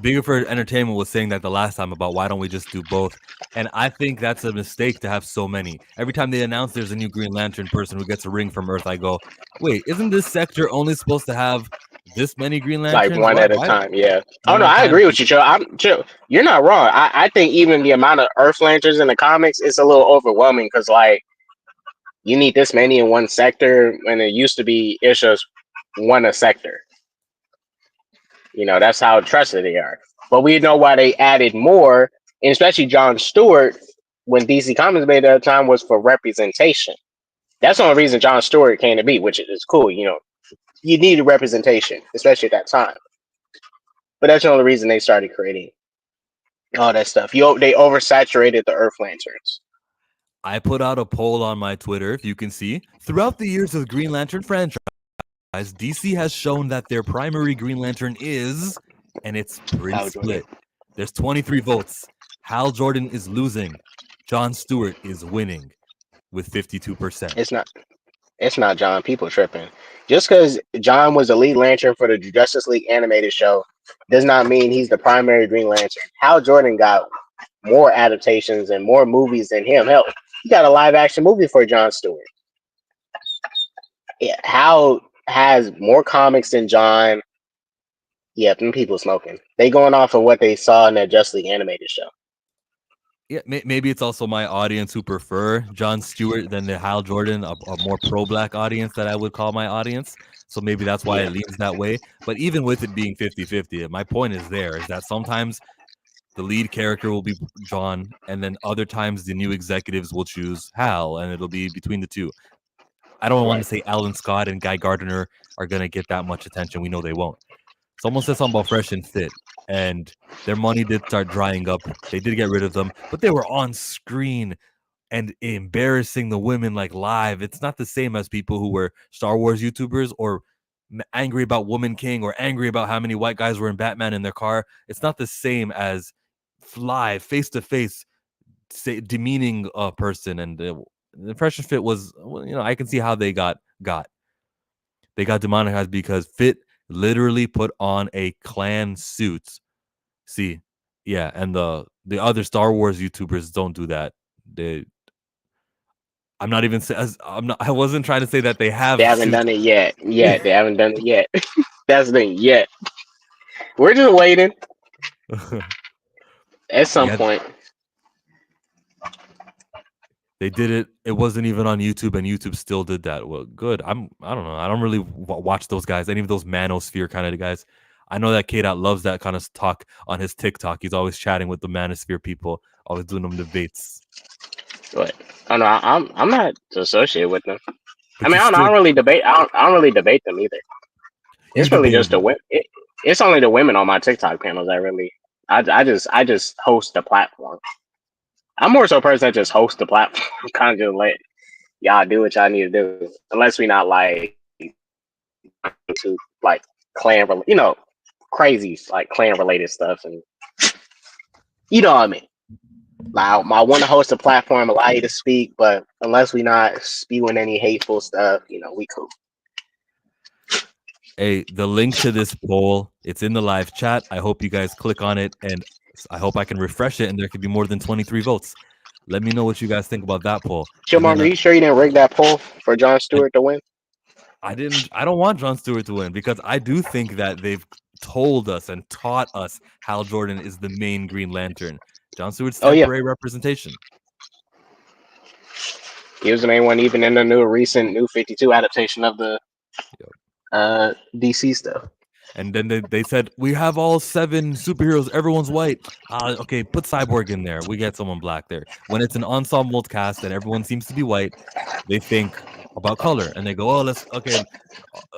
Bigger for Entertainment was saying that the last time about why don't we just do both, and I think that's a mistake to have so many. Every time they announce there's a new Green Lantern person who gets a ring from Earth, I go, wait, isn't this sector only supposed to have this many Green Lanterns? Like one at a time, yeah. Oh no, I agree with you, Chill. You're not wrong. I think even the amount of Earth Lanterns in the comics is a little overwhelming because like you need this many in one sector when it used to be it's just one a sector. That's how trusted they are. But we know why they added more, and especially Jon Stewart, when DC Comics made at the time, was for representation. That's the only reason Jon Stewart came to be, which is cool. You needed representation, especially at that time. But that's the only reason they started creating all that stuff. They oversaturated the Earth Lanterns. I put out a poll on my Twitter, if you can see. Throughout the years of the Green Lantern franchise, DC has shown that their primary Green Lantern is, and it's pretty Hal Jordan. split. There's 23 votes. Hal Jordan is losing. Jon Stewart is winning with 52%. It's not John. People tripping. Just because John was the lead Lantern for the Justice League animated show does not mean he's the primary Green Lantern. Hal Jordan got more adaptations and more movies than him. Hell, he got a live action movie for Jon Stewart. Yeah, Hal has more comics than John. Yeah, them people smoking. They going off of what they saw in that Justice League animated show. Yeah, maybe it's also my audience who prefer Jon Stewart than the Hal Jordan, a more pro-black audience that I would call my audience. So maybe that's why it leans that way. But even with it being 50-50, my point is that sometimes the lead character will be John, and then other times the new executives will choose Hal, and it'll be between the two. I don't want to say Alan Scott and Guy Gardner are going to get that much attention. We know they won't. Someone said something about Fresh and Fit, and their money did start drying up. They did get rid of them, but they were on screen and embarrassing the women like live. It's not the same as people who were Star Wars YouTubers or angry about Woman King or angry about how many white guys were in Batman in their car. It's not the same as live, face to face, demeaning a person. And the Fresh and Fit was, I can see how they got demonetized because Fit literally put on a clan suit. See, yeah, and the other Star Wars YouTubers don't do that. I wasn't trying to say that they have. They haven't done it yet. They haven't done it yet. That's the thing. Yet. We're just waiting. At some point. They did it. It wasn't even on YouTube, and YouTube still did that. Well, good. I don't know. I don't really watch those guys. Any of those Manosphere kind of guys. I know that K-Dot loves that kind of talk on his TikTok. He's always chatting with the Manosphere people, always doing them debates. But I don't know. I'm not associated with them. But I don't really debate. I don't really debate them either. It's really just the women. It's only the women on my TikTok panels that really. I just host the platform. I'm more so a person that just hosts the platform. Kind of just let y'all do what y'all need to do, unless we not like to like clan, crazy like clan related stuff, and you know what I mean. Like, I want to host a platform, allow you to speak, but unless we not spewing any hateful stuff, we cool. Hey, the link to this poll, it's in the live chat. I hope you guys click on it, and I hope I can refresh it, and there could be more than 23 votes. Let me know what you guys think about that poll. Chillmonger, are you sure you didn't rig that poll for Jon Stewart to win? I don't want Jon Stewart to win because I do think that they've told us and taught us Hal Jordan is the main Green Lantern. Jon Stewart's temporary representation. He was the main one, even in the recent New 52 adaptation of the DC stuff. And then they said, we have all 7 superheroes. Everyone's white. Okay, put Cyborg in there. We get someone black there. When it's an ensemble cast and everyone seems to be white, they think about color. And they go,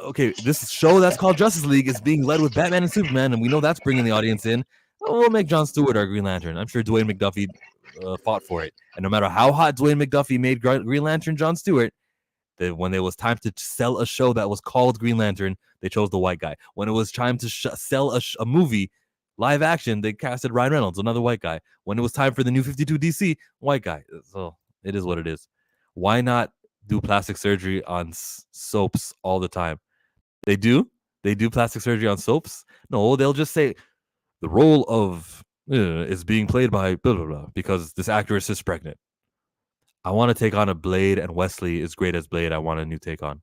okay, this show that's called Justice League is being led with Batman and Superman. And we know that's bringing the audience in. We'll make Jon Stewart our Green Lantern. I'm sure Dwayne McDuffie fought for it. And no matter how hot Dwayne McDuffie made Green Lantern Jon Stewart, when there was time to sell a show that was called Green Lantern, they chose the white guy. When it was time to sell a movie, live action, they casted Ryan Reynolds, another white guy. When it was time for the New 52 DC, white guy. So it is what it is. Why not do plastic surgery on soaps all the time? They do plastic surgery on soaps? No, they'll just say the role of is being played by blah, blah, blah, because this actress is pregnant. I want to take on a Blade, and Wesley is great as Blade. I want a new take on.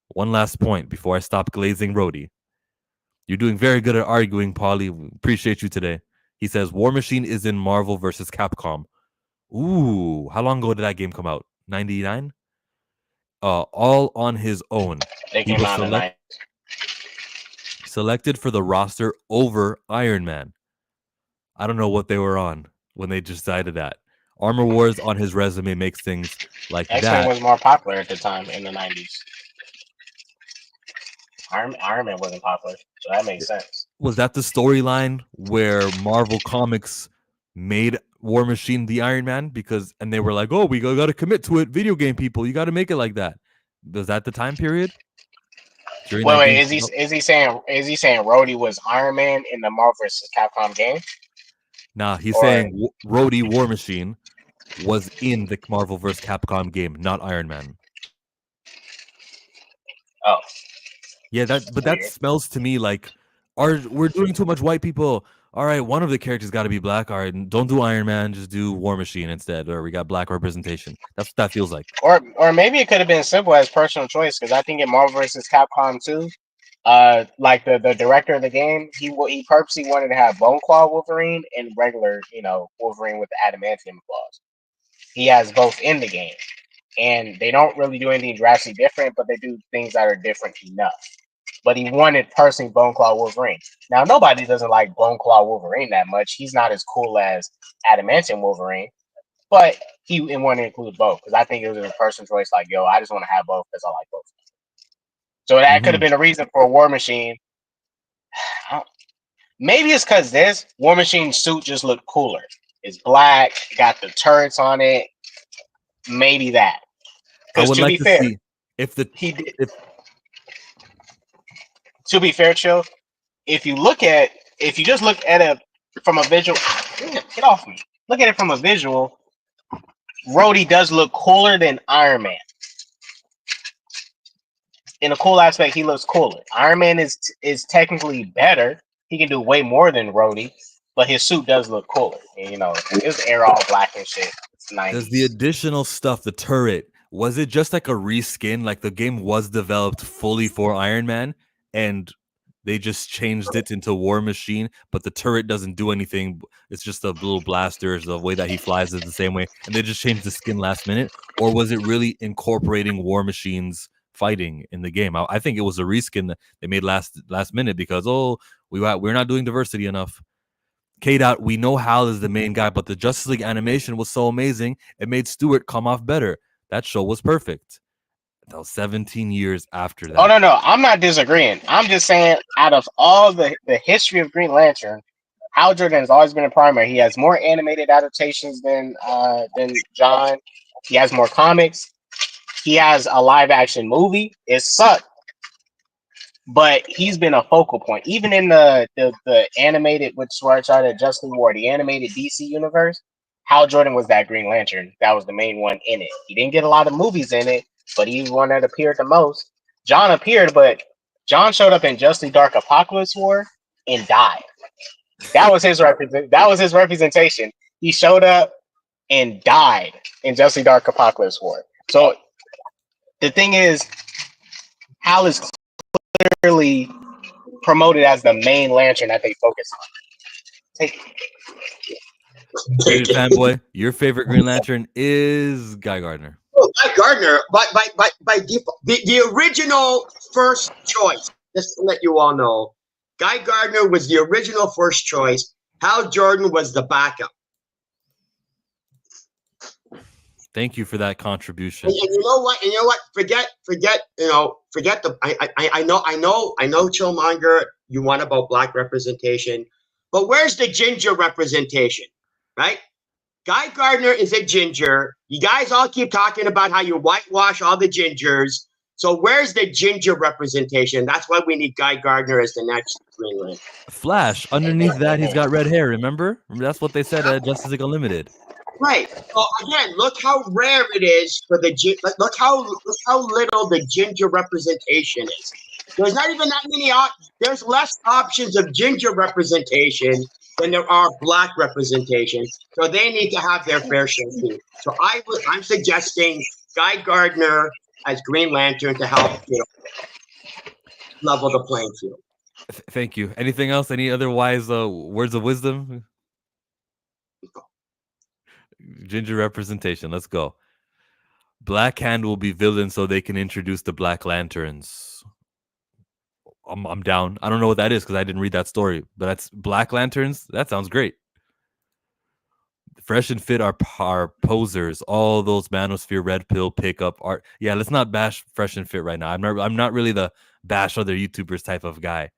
One last point before I stop glazing Rhodey. You're doing very good at arguing, Paulie. Appreciate you today. He says War Machine is in Marvel versus Capcom. Ooh, how long ago did that game come out? 99? All on his own. He was selected for the roster over Iron Man. I don't know what they were on when they decided that. Armor Wars on his resume makes things like X-Men that. was more popular at the time in the 90s. Iron Man wasn't popular, so that makes sense. Was that the storyline where Marvel Comics made War Machine the Iron Man and they were like, oh, we got to commit to it. Video game people, you got to make it like that. Was that the time period? During that Wait, game? is he saying Rhodey was Iron Man in the Marvel vs. Capcom game? Nah, he's saying Rhodey War Machine was in the Marvel vs. Capcom game, not Iron Man. Oh. Yeah, that smells to me like we're doing too much white people. All right, one of the characters got to be black. All right, don't do Iron Man, just do War Machine instead, or we got black representation. That's what that feels like. Or maybe it could have been simple as personal choice, because I think in Marvel vs. Capcom 2, like the director of the game, he purposely wanted to have Bone Claw Wolverine and regular, Wolverine with the adamantium claws. He has both in the game, and they don't really do anything drastically different, but they do things that are different enough. But he wanted personally Bone Claw Wolverine. Now nobody doesn't like Bone Claw Wolverine that much. He's not as cool as adamantium Wolverine, but he wanted to include both because I think it was a personal choice. Like, yo, I just want to have both because I like both. So that could have been a reason for a War Machine. Maybe it's because this War Machine suit just looked cooler. It's black, got the turrets on it. Maybe that. I would like to see if to be fair, Chill, if you just look at it from a visual, get off me. Look at it from a visual. Rhodey does look cooler than Iron Man. In a cool aspect, he looks cooler. Iron Man is technically better. He can do way more than Rhodey, but his suit does look cooler. And, his air all black and shit. It's 90s. Does the additional stuff, the turret, was it just like a reskin? Like the game was developed fully for Iron Man, and they just changed it into War Machine, but the turret doesn't do anything. It's just a little blaster. The way that he flies is the same way, and they just changed the skin last minute? Or was it really incorporating War Machine's fighting in the game? I think it was a reskin that they made last minute because we're not doing diversity enough. K-Dot, we know Hal is the main guy, but the Justice League animation was so amazing, it made Stewart come off better. That show was perfect. That was 17 years after that. Oh, no. I'm not disagreeing. I'm just saying, out of all the history of Green Lantern, Hal Jordan has always been a primary. He has more animated adaptations than John. He has more comics. He has a live-action movie. It sucked. But he's been a focal point. Even in the animated, which where I tried to Justice War, the animated DC universe, Hal Jordan was that Green Lantern. That was the main one in it. He didn't get a lot of movies in it, but he was one that appeared the most. John appeared, but John showed up in Justice Dark Apocalypse War and died. That was his representation. He showed up and died in Justice Dark Apocalypse War. So the thing is, Hal is clearly promoted as the main Lantern that they focus on. David Fanboy, your favorite Green Lantern is Guy Gardner. Oh, Guy Gardner, by default, the original first choice. Just to let you all know, Guy Gardner was the original first choice. Hal Jordan was the backup. Thank you for that contribution. And you know what? Forget. The. I know. Chillmonger. You want about black representation, but where's the ginger representation? Right? Guy Gardner is a ginger. You guys all keep talking about how you whitewash all the gingers. So where's the ginger representation? That's why we need Guy Gardner as the next Green Lantern. Flash. Underneath that, he's got red hair. Remember? That's what they said at Justice League Unlimited. Right. So again, look how rare it is for the look how little the ginger representation is. There's not even that many. There's less options of ginger representation than there are black representation. So they need to have their fair share too. So I'm suggesting Guy Gardner as Green Lantern to help level the playing field. Thank you. Anything else? Any other wise words of wisdom? Ginger representation. Let's go. Black Hand will be villain so they can introduce the Black Lanterns. I'm down. I don't know what that is because I didn't read that story, but that's Black Lanterns. That sounds great. Fresh and Fit are posers. All those Manosphere Red Pill pickup art. Yeah, let's not bash Fresh and Fit right now. I'm not really the bash other YouTubers type of guy.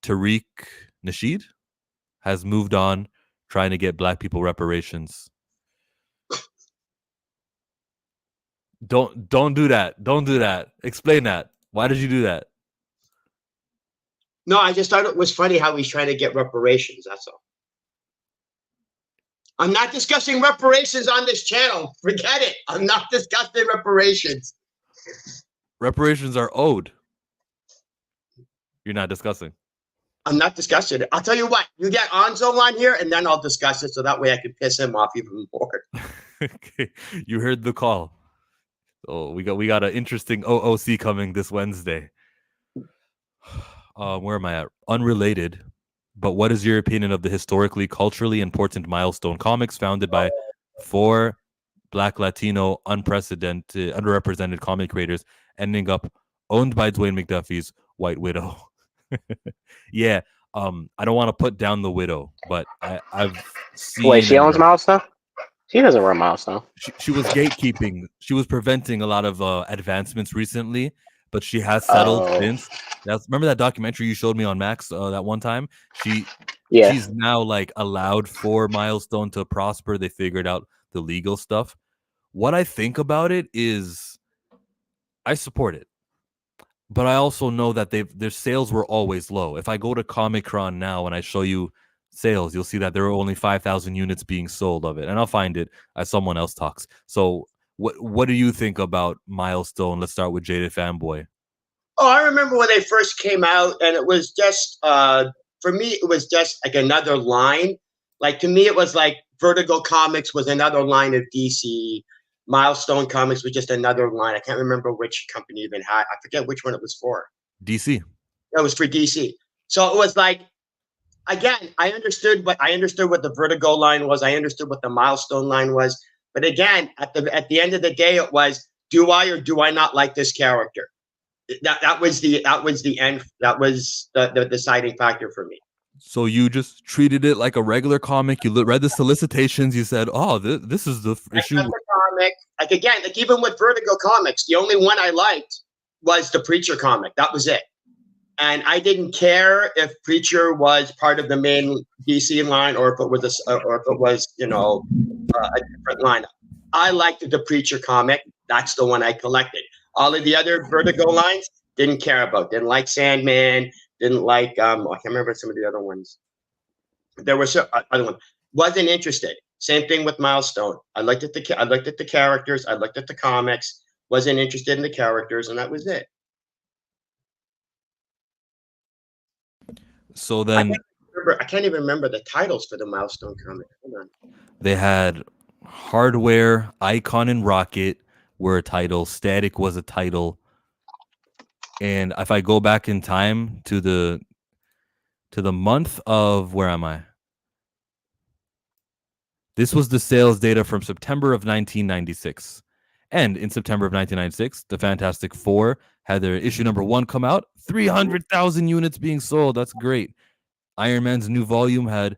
Tariq Nasheed has moved on. trying to get black people reparations. Don't do that. Don't do that. Explain that. Why did you do that? No, I just thought it was funny how he's trying to get reparations. That's all. I'm not discussing reparations on this channel. Forget it. I'm not discussing reparations. Reparations are owed. You're not discussing. I'm not discussing it. I'll tell you what. You get Anzo on here, and then I'll discuss it, so that way I can piss him off even more. Okay. You heard the call. So we got an interesting OOC coming this Wednesday. Where am I at? Unrelated. But what is your opinion of the historically, culturally important Milestone Comics, founded by 4 Black, Latino, unprecedented, underrepresented comic creators, ending up owned by Dwayne McDuffie's White Widow? Yeah. I don't want to put down the Widow, but I've seen. Wait, she owns Milestone? She doesn't run Milestone. She was gatekeeping. She was preventing a lot of advancements recently, but she has settled since. Remember that documentary you showed me on Max that one time? She's now like allowed for Milestone to prosper. They figured out the legal stuff. What I think about it is I support it, but I also know that their sales were always low. If I go to Comic-Con now and I show you sales, you'll see that there are only 5,000 units being sold of it, and I'll find it as someone else talks. So what do you think about Milestone? Let's start with Jaded Fanboy. Oh, I remember when they first came out, and it was just for me, it was just like another line. Like, to me, it was like Vertigo Comics was another line of DC. Milestone Comics was just another line. I can't remember which company even had. I forget which one it was for. DC. It was for DC. So it was like, again, I understood what the Vertigo line was. I understood what the Milestone line was. But again, at the end of the day, it was, do I or do I not like this character? That was the end. That was the deciding factor for me. So you just treated it like a regular comic. You read the solicitations. You said, "Oh, this is the issue." The comic. Like, again, like even with Vertigo Comics, the only one I liked was the Preacher comic. That was it. And I didn't care if Preacher was part of the main DC line or if it was a different lineup. I liked the Preacher comic. That's the one I collected. All of the other Vertigo lines, didn't care about. Didn't like Sandman. Didn't like I can't remember some of the other ones. There were some other ones. Wasn't interested. Same thing with Milestone. I looked at the characters. I looked at the comics. Wasn't interested in the characters, and that was it. So then I can't even remember the titles for the Milestone comic. Hold on. They had Hardware, Icon, and Rocket were a title. Static was a title. And if I go back in time to the month of, where am I? This was the sales data from September of 1996. And in September of 1996, the Fantastic Four had their issue number 1 come out. 300,000 units being sold. That's great. Iron Man's new volume had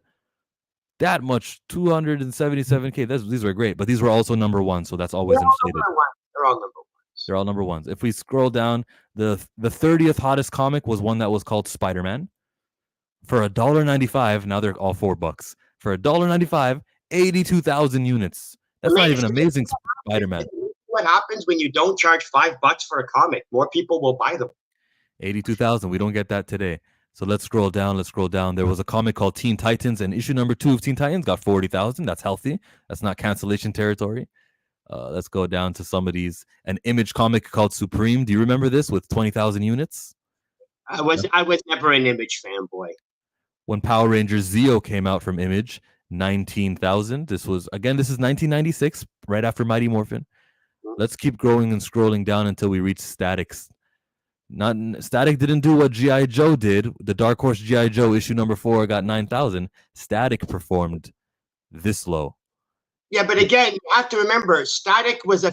that much, 277K. These were great, but these were also number 1, so that's always inflated. They're all number 1. They're all number 1s. If we scroll down, the 30th hottest comic was one that was called Spider-Man. For $1.95, now they're all $4. For $1.95, 82,000 units. That's not even amazing Spider-Man. What happens when you don't charge $5 for a comic? More people will buy them. 82,000. We don't get that today. So let's scroll down. There was a comic called Teen Titans, and issue number 2 of Teen Titans got 40,000. That's healthy. That's not cancellation territory. Let's go down to some of these. An Image comic called Supreme. Do you remember this with 20,000 units? I was never an Image fanboy. When Power Rangers Zeo came out from Image, 19,000. This is 1996, right after Mighty Morphin. Let's keep growing and scrolling down until we reach Static's. Static didn't do what G.I. Joe did. The Dark Horse G.I. Joe issue number 4 got 9,000. Static performed this low. Yeah, but again, you have to remember, Static was a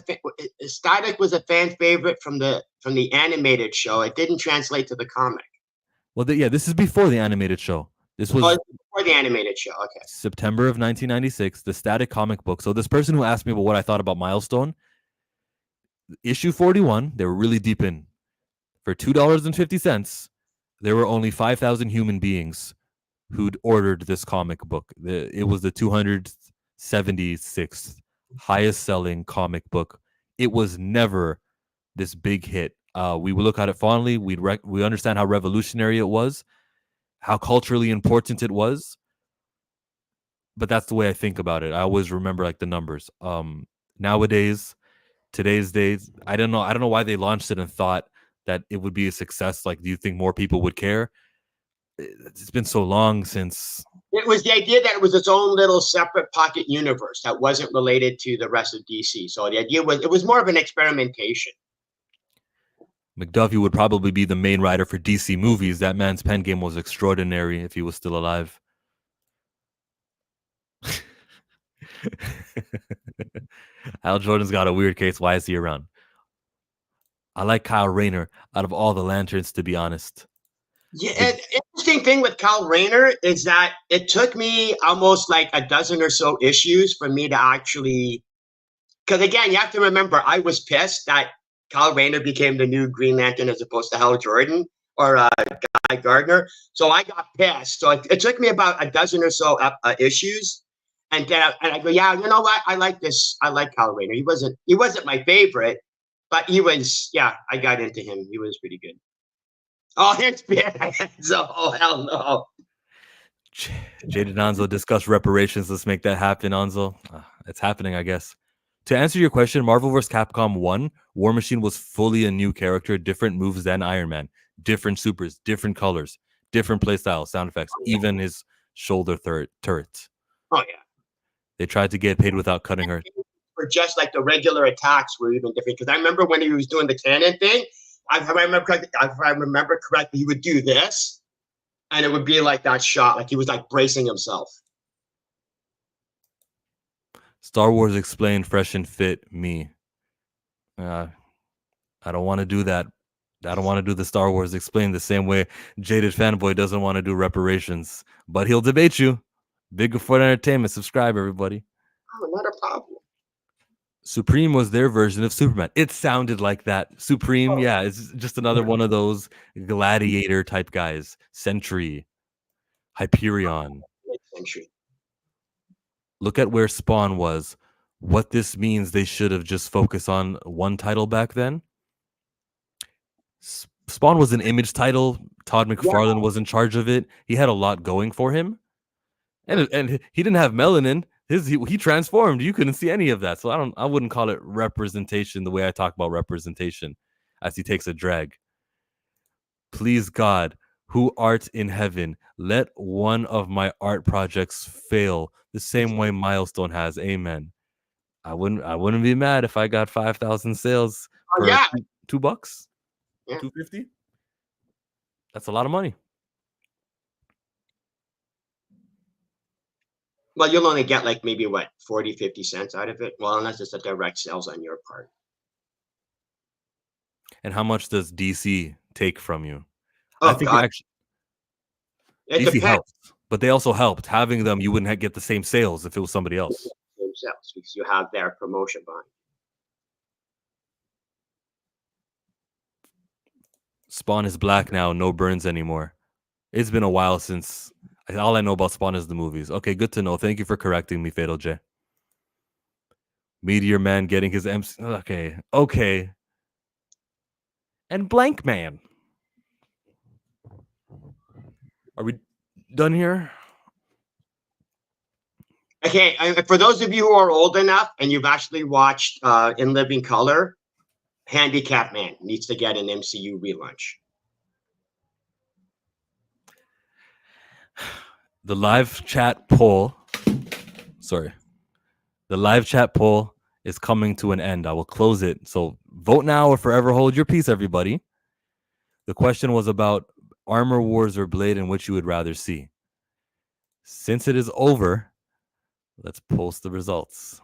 fan favorite from the animated show. It didn't translate to the comic. Well, this is before the animated show. This was before the animated show. Okay. September of 1996, the Static comic book. So this person who asked me about what I thought about Milestone, issue 41, they were really deep in. For $2.50, there were only 5,000 human beings who'd ordered this comic book. It was the 276th highest selling comic book. It was never this big hit. We would look at it fondly. We understand how revolutionary it was, how culturally important it was. But that's the way I think about it. I always remember like the numbers. Nowadays, today's days, I don't know why they launched it and thought that it would be a success. Like, do you think more people would care? It's been so long since. It was the idea that it was its own little separate pocket universe that wasn't related to the rest of DC. So the idea was it was more of an experimentation. McDuffie would probably be the main writer for DC movies. That man's pen game was extraordinary if he was still alive. Hal Jordan's got a weird case. Why is he around? I like Kyle Rayner out of all the Lanterns, to be honest. Yeah, an interesting thing with Kyle Rayner is that it took me almost like a dozen or so issues for me to actually, because again, you have to remember, I was pissed that Kyle Rayner became the new Green Lantern as opposed to Hal Jordan or Guy Gardner. So I got pissed. So it took me about a dozen or so issues. And I go, yeah, you know what? I like this. I like Kyle Rayner. He wasn't my favorite, but he was, yeah, I got into him. He was pretty good. Oh, it's bad. So, oh, hell no. Jaded Anzo discuss reparations. Let's make that happen, Anzo. It's happening, I guess. To answer your question, Marvel vs. Capcom 1, War Machine was fully a new character, different moves than Iron Man, different supers, different colors, different playstyle, sound effects, even his shoulder turrets. Oh, yeah. They tried to get paid without cutting her. Or just like the regular attacks were even different. Because I remember when he was doing the cannon thing, if I remember correctly, he would do this, and it would be like that shot, like he was like bracing himself. Star Wars explained fresh and fit me. I don't want to do that. I don't want to do the Star Wars explain the same way Jaded Fanboy doesn't want to do reparations. But he'll debate you. Bigfoot Entertainment. Subscribe, everybody. Oh, not a problem. Supreme was their version of Superman. It sounded like that. Supreme, yeah, it's just another one of those gladiator type guys. Sentry, Hyperion. Sentry. Look at where Spawn was. What this means, they should have just focused on one title back then. Spawn was an Image title. Todd McFarlane was in charge of it. He had a lot going for him. And he didn't have melanin. He transformed. You couldn't see any of that. So I wouldn't call it representation the way I talk about representation as he takes a drag. Please God, who art in heaven, let one of my art projects fail the same way Milestone has. Amen. I wouldn't be mad if I got 5,000 sales for $2. Yeah. $2.50. That's a lot of money. Well, you'll only get like maybe 40, 50 cents out of it. Well, unless it's a direct sales on your part. And how much does DC take from you? Oh, I think God. actually It DC depends. helped, but they also helped. Having them, you wouldn't get the same sales if it was somebody else. Themselves, because you have their promotion behind. Spawn is black now, no burns anymore. It's been a while since. All I know about Spawn is the movies. Okay, good to know. Thank you for correcting me, Fatal J. Meteor Man getting his MC. Okay. And Blank Man. Are we done here? Okay, for those of you who are old enough and you've actually watched In Living Color, Handicap Man needs to get an MCU relaunch. The live chat poll. Sorry. The live chat poll is coming to an end. I will close it. So vote now or forever hold your peace, everybody. The question was about Armor Wars or Blade and which you would rather see. Since it is over, let's post the results.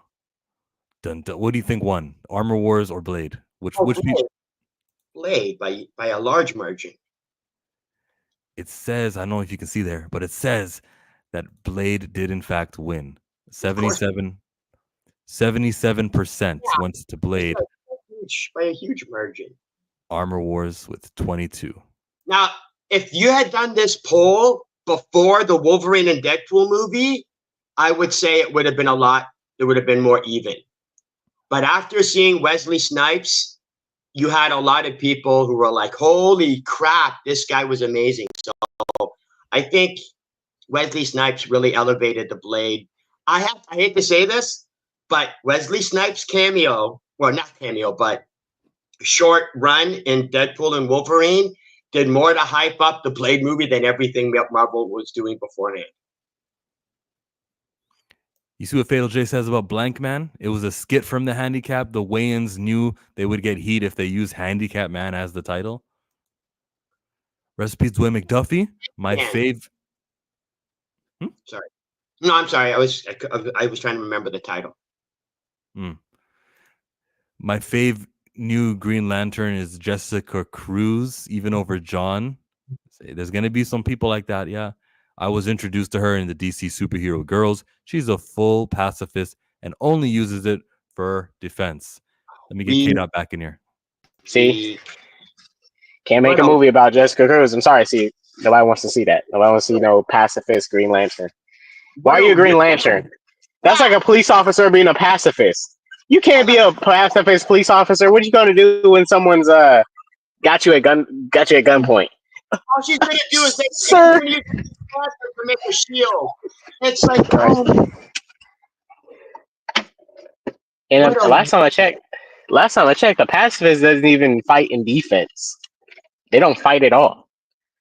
Dun, dun. What do you think won? Armor Wars or Blade? Blade by a large margin. It says, I don't know if you can see there, but it says that Blade did in fact win. 77% went to Blade. By a huge margin. Armor Wars with 22. Now, if you had done this poll before the Wolverine and Deadpool movie, I would say it would have been more even. But after seeing Wesley Snipes, you had a lot of people who were like, holy crap, this guy was amazing. So I think Wesley Snipes really elevated the Blade. I hate to say this, but Wesley Snipes cameo, well, not cameo, but short run in Deadpool and Wolverine did more to hype up the Blade movie than everything Marvel was doing beforehand. You see what Fatal J says about Blank Man? It was a skit from the Handicap. The Wayans knew they would get heat if they used Handicap Man as the title. Recipes Dwayne McDuffie. My fave. Sorry. No, I'm sorry. I was trying to remember the title. My fave new Green Lantern is Jessica Cruz, even over John. There's going to be some people like that, yeah. I was introduced to her in the DC Superhero Girls. She's a full pacifist and only uses it for defense. Let me get K-Dot back in here. See? Can't make a movie about Jessica Cruz. I'm sorry, see. Nobody wants to see that. Nobody wants to see no pacifist Green Lantern. Why are you a Green Lantern? That's like a police officer being a pacifist. You can't be a pacifist police officer. What are you going to do when someone's got you at gunpoint? All she's going to do is Sir. to make a shield. It's like, And last time I checked, the pacifist doesn't even fight in defense. They don't fight at all.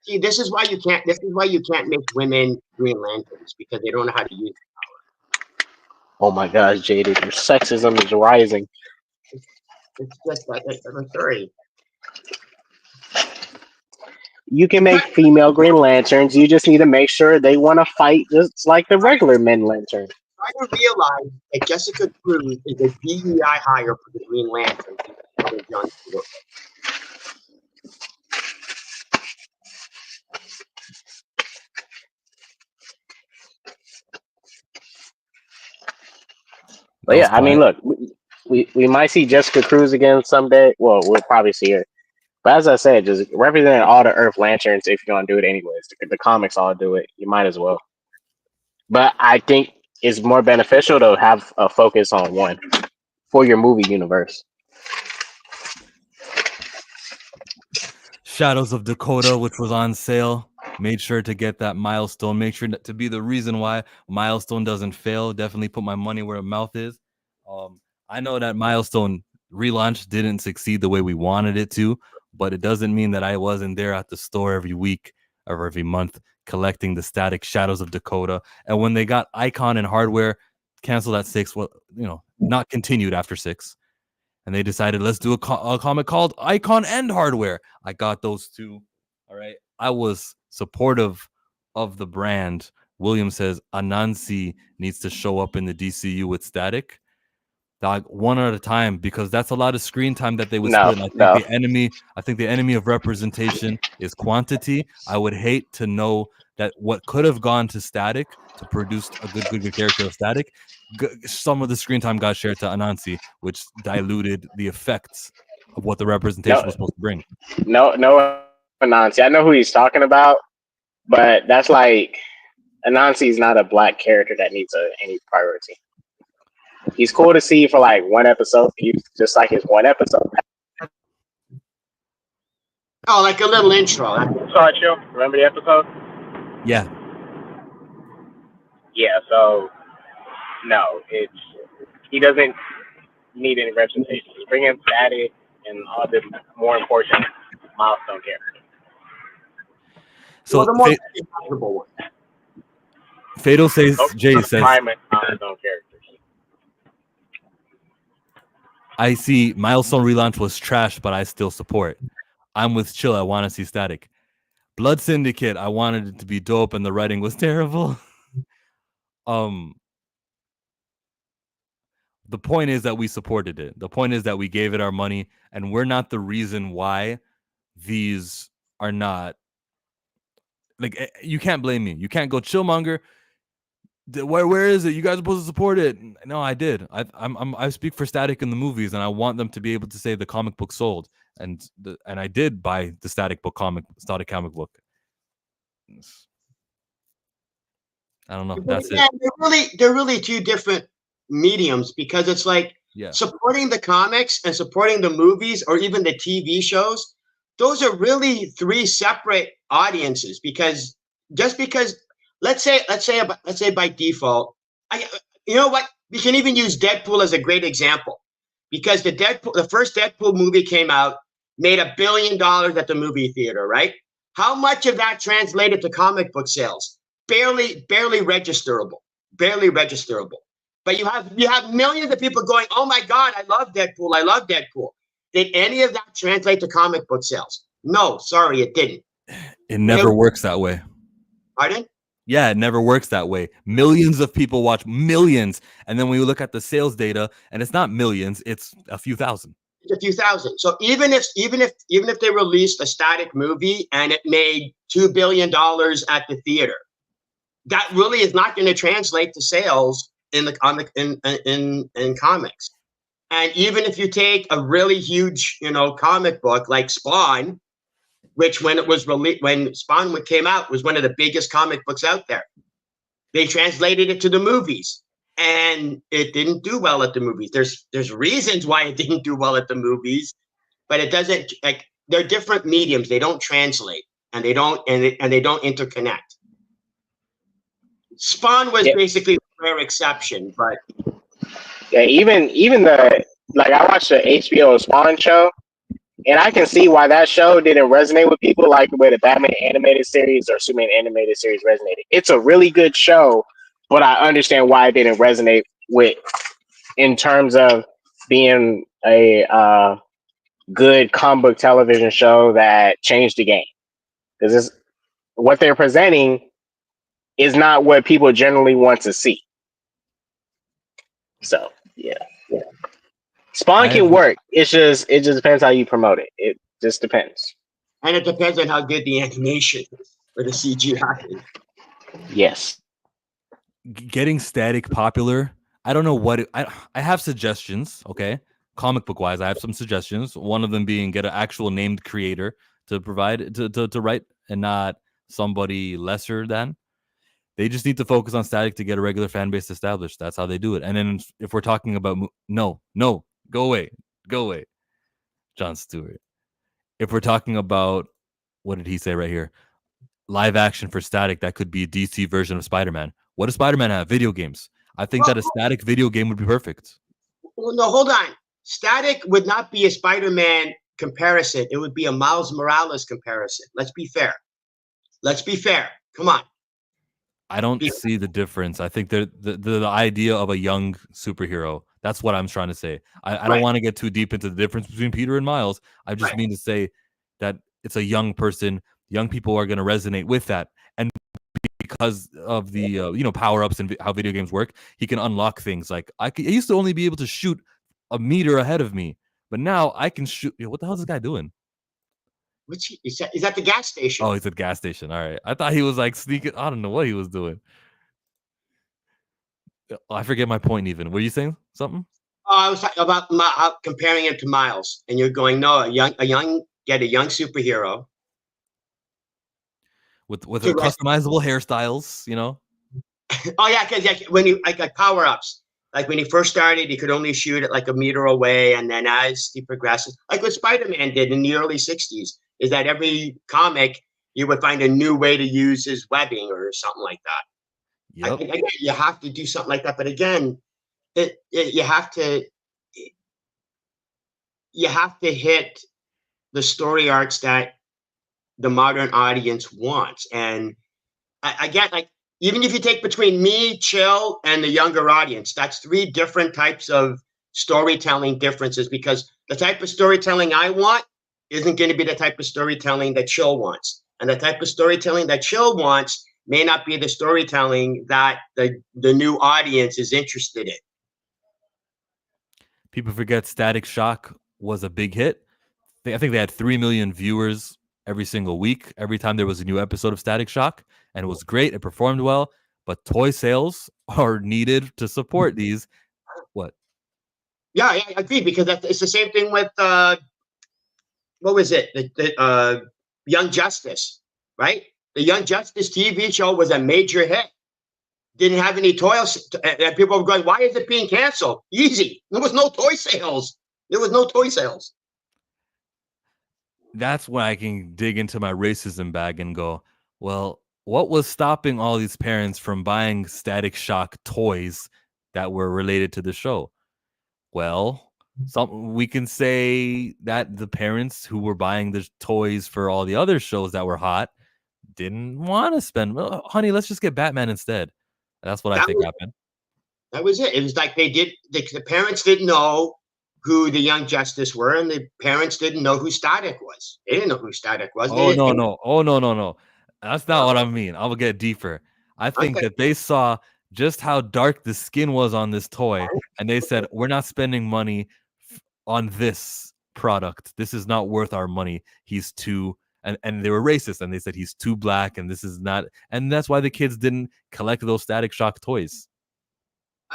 See, this is why you can't make women Green Lanterns, because they don't know how to use it. Oh my gosh, Jaded, your sexism is rising. It's just like, I'm sorry. You can make female Green Lanterns. You just need to make sure they want to fight just like the regular men Lantern. I realize that Jessica Cruz is a DEI hire for the Green Lantern. But yeah, I mean, look, we might see Jessica Cruz again someday. Well, we'll probably see her. But as I said, just represent all the Earth Lanterns if you're going to do it anyways. The comics all do it. You might as well. But I think it's more beneficial to have a focus on one for your movie universe. Shadows of Dakota, which was on sale. Made sure to get that Milestone. Make sure to be the reason why Milestone doesn't fail. Definitely put my money where my mouth is. I know that Milestone relaunch didn't succeed the way we wanted it to, but it doesn't mean that I wasn't there at the store every week or every month collecting the static Shadows of Dakota. And when they got Icon and Hardware canceled at 6, well, not continued after 6. And they decided, let's do a comic called Icon and Hardware. I got those two. All right. I was supportive of the brand. William says Anansi needs to show up in the DCU with static. Dog, one at a time, because that's a lot of screen time that they would split. And I think the enemy of representation is quantity. I would hate to know that what could have gone to static to produce a good character of static, some of the screen time got shared to Anansi, which diluted the effects of what the representation was supposed to bring. No, Anansi. I know who he's talking about, but that's like Anansi is not a black character that needs any priority. He's cool to see for like one episode. He's just like his one episode. Oh, like a little intro. Sorry, Chill. Remember the episode? Yeah. Yeah, so no, he doesn't need any representation. Just bring in Static and all the more important Milestone characters. So the more valuable one. Fatal says, Jay says, Milestone characters. I see Milestone relaunch was trash, but I still support. I'm with Chill. I want to see static. Blood Syndicate, I wanted it to be dope, and the writing was terrible. The point is that we supported it. The point is that we gave it our money, and we're not the reason why these are not. Like, you can't blame me. You can't go, Chillmonger. Where is it? You guys are supposed to support it. No, I did. I speak for static in the movies, and I want them to be able to say the comic book sold, and I did buy the static comic book. I don't know. But That's it. again, they're really two different mediums because it's like Yeah. supporting the comics and supporting the movies or even the TV shows. Those are really three separate audiences because just because let's say by default, you know what? We can even use Deadpool as a great example because the first Deadpool movie came out, made $1 billion at the movie theater, right? How much of that translated to comic book sales? Barely registerable, barely registerable. But you have millions of people going, "Oh my God, I love Deadpool! I love Deadpool." Did any of that translate to comic book sales? No, sorry, it didn't. It never works that way. Pardon? Yeah, it never works that way. Millions of people watch millions, and then when you look at the sales data, and it's not millions, it's a few thousand. It's a few thousand. So even if they released a static movie and it made $2 billion at the theater, that really is not going to translate to sales in comics. And even if you take a really huge, comic book like Spawn, which when Spawn came out was one of the biggest comic books out there. They translated it to the movies, and it didn't do well at the movies. There's reasons why it didn't do well at the movies, but it doesn't like they're different mediums. They don't translate, and they don't interconnect. Spawn was basically a rare exception, but yeah, even the like I watched the HBO Spawn show, and I can see why that show didn't resonate with people like the way the Batman animated series or Superman animated series resonated. It's a really good show, but I understand why it didn't resonate with in terms of being a good comic book television show that changed the game. Because what they're presenting is not what people generally want to see. So yeah. Spawn can work. It just depends how you promote it. It just depends. And it depends on how good the animation or the CGI is. Yes. Getting static popular. I don't know what I have suggestions. Okay, comic book wise, I have some suggestions. One of them being get an actual named creator to provide to write and not somebody lesser than. They just need to focus on static to get a regular fan base established. That's how they do it. And then if we're talking about no, go away, Jon Stewart. If we're talking about what did he say right here? Live action for static, that could be a DC version of Spider-Man. What does Spider-Man have? Video games. I think that a static video game would be perfect. Well, no, hold on. Static would not be a Spider-Man comparison. It would be a Miles Morales comparison. Let's be fair. Come on. I don't see the difference. I think the idea of a young superhero. That's what I'm trying to say. I don't want to get too deep into the difference between Peter and Miles. I just mean to say that it's a young person. Young people are going to resonate with that, and because of the power ups and how video games work, he can unlock things. Like I used to only be able to shoot a meter ahead of me, but now I can shoot. What the hell is this guy doing? Is that the gas station? Oh, he's at gas station. All right. I thought he was like sneaking. I don't know what he was doing. I forget my point even. Were you saying something? Oh, I was talking about comparing him to Miles, and you're going, no, a young superhero with customizable hairstyles, Oh yeah, because when you like power ups, like when he first started, he could only shoot at like a meter away, and then as he progresses, like what Spider-Man did in the early '60s, is that every comic you would find a new way to use his webbing or something like that. Yep. Again, you have to do something like that, but again, you have to hit the story arcs that the modern audience wants, and again, like even if you take between me, Chill, and the younger audience, that's three different types of storytelling differences because the type of storytelling I want isn't going to be the type of storytelling that Chill wants. And the type of storytelling that Chill wants may not be the storytelling that the new audience is interested in. People forget Static Shock was a big hit. I think they had 3 million viewers every single week, every time there was a new episode of Static Shock, and it was great. It performed well, but toy sales are needed to support these. What? Yeah, I agree because it's the same thing with what was it? The Young Justice, right? The Young Justice TV show was a major hit, didn't have any toys, and people were going, "Why is it being canceled?" Easy. There was no toy sales. There was no toy sales. That's when I can dig into my racism bag and go, well, what was stopping all these parents from buying Static Shock toys that were related to the show? Well, we can say that the parents who were buying the toys for all the other shows that were hot didn't want to spend. Well, honey, let's just get Batman instead. That's what I think happened. That was it. It was like the parents didn't know who the Young Justice were, and the parents didn't know who Static was. They didn't know who Static was. Oh no. That's not what I mean. I will get deeper. I think that they saw just how dark the skin was on this toy, and they said, "We're not spending money on this product. This is not worth our money. He's too." And they were racist, and they said he's too black, and this is not. And that's why the kids didn't collect those Static Shock toys.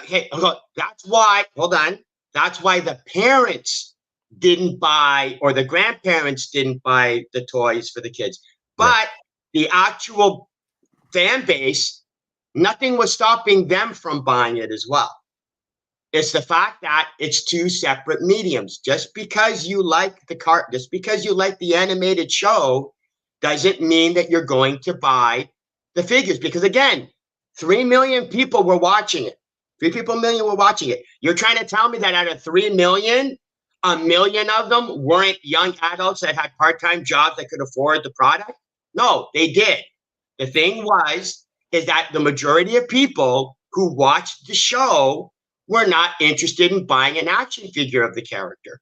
Okay, that's why. Hold on. That's why the parents didn't buy, or the grandparents didn't buy the toys for the kids. But the actual fan base, nothing was stopping them from buying it as well. It's the fact that it's two separate mediums. Just because you like just because you like the animated show, doesn't mean that you're going to buy the figures. Because again, 3 million people were watching it. 3 million were watching it. You're trying to tell me that out of 3 million, 1 million of them weren't young adults that had part-time jobs that could afford the product? No, they did. The thing is that the majority of people who watched the show were not interested in buying an action figure of the character.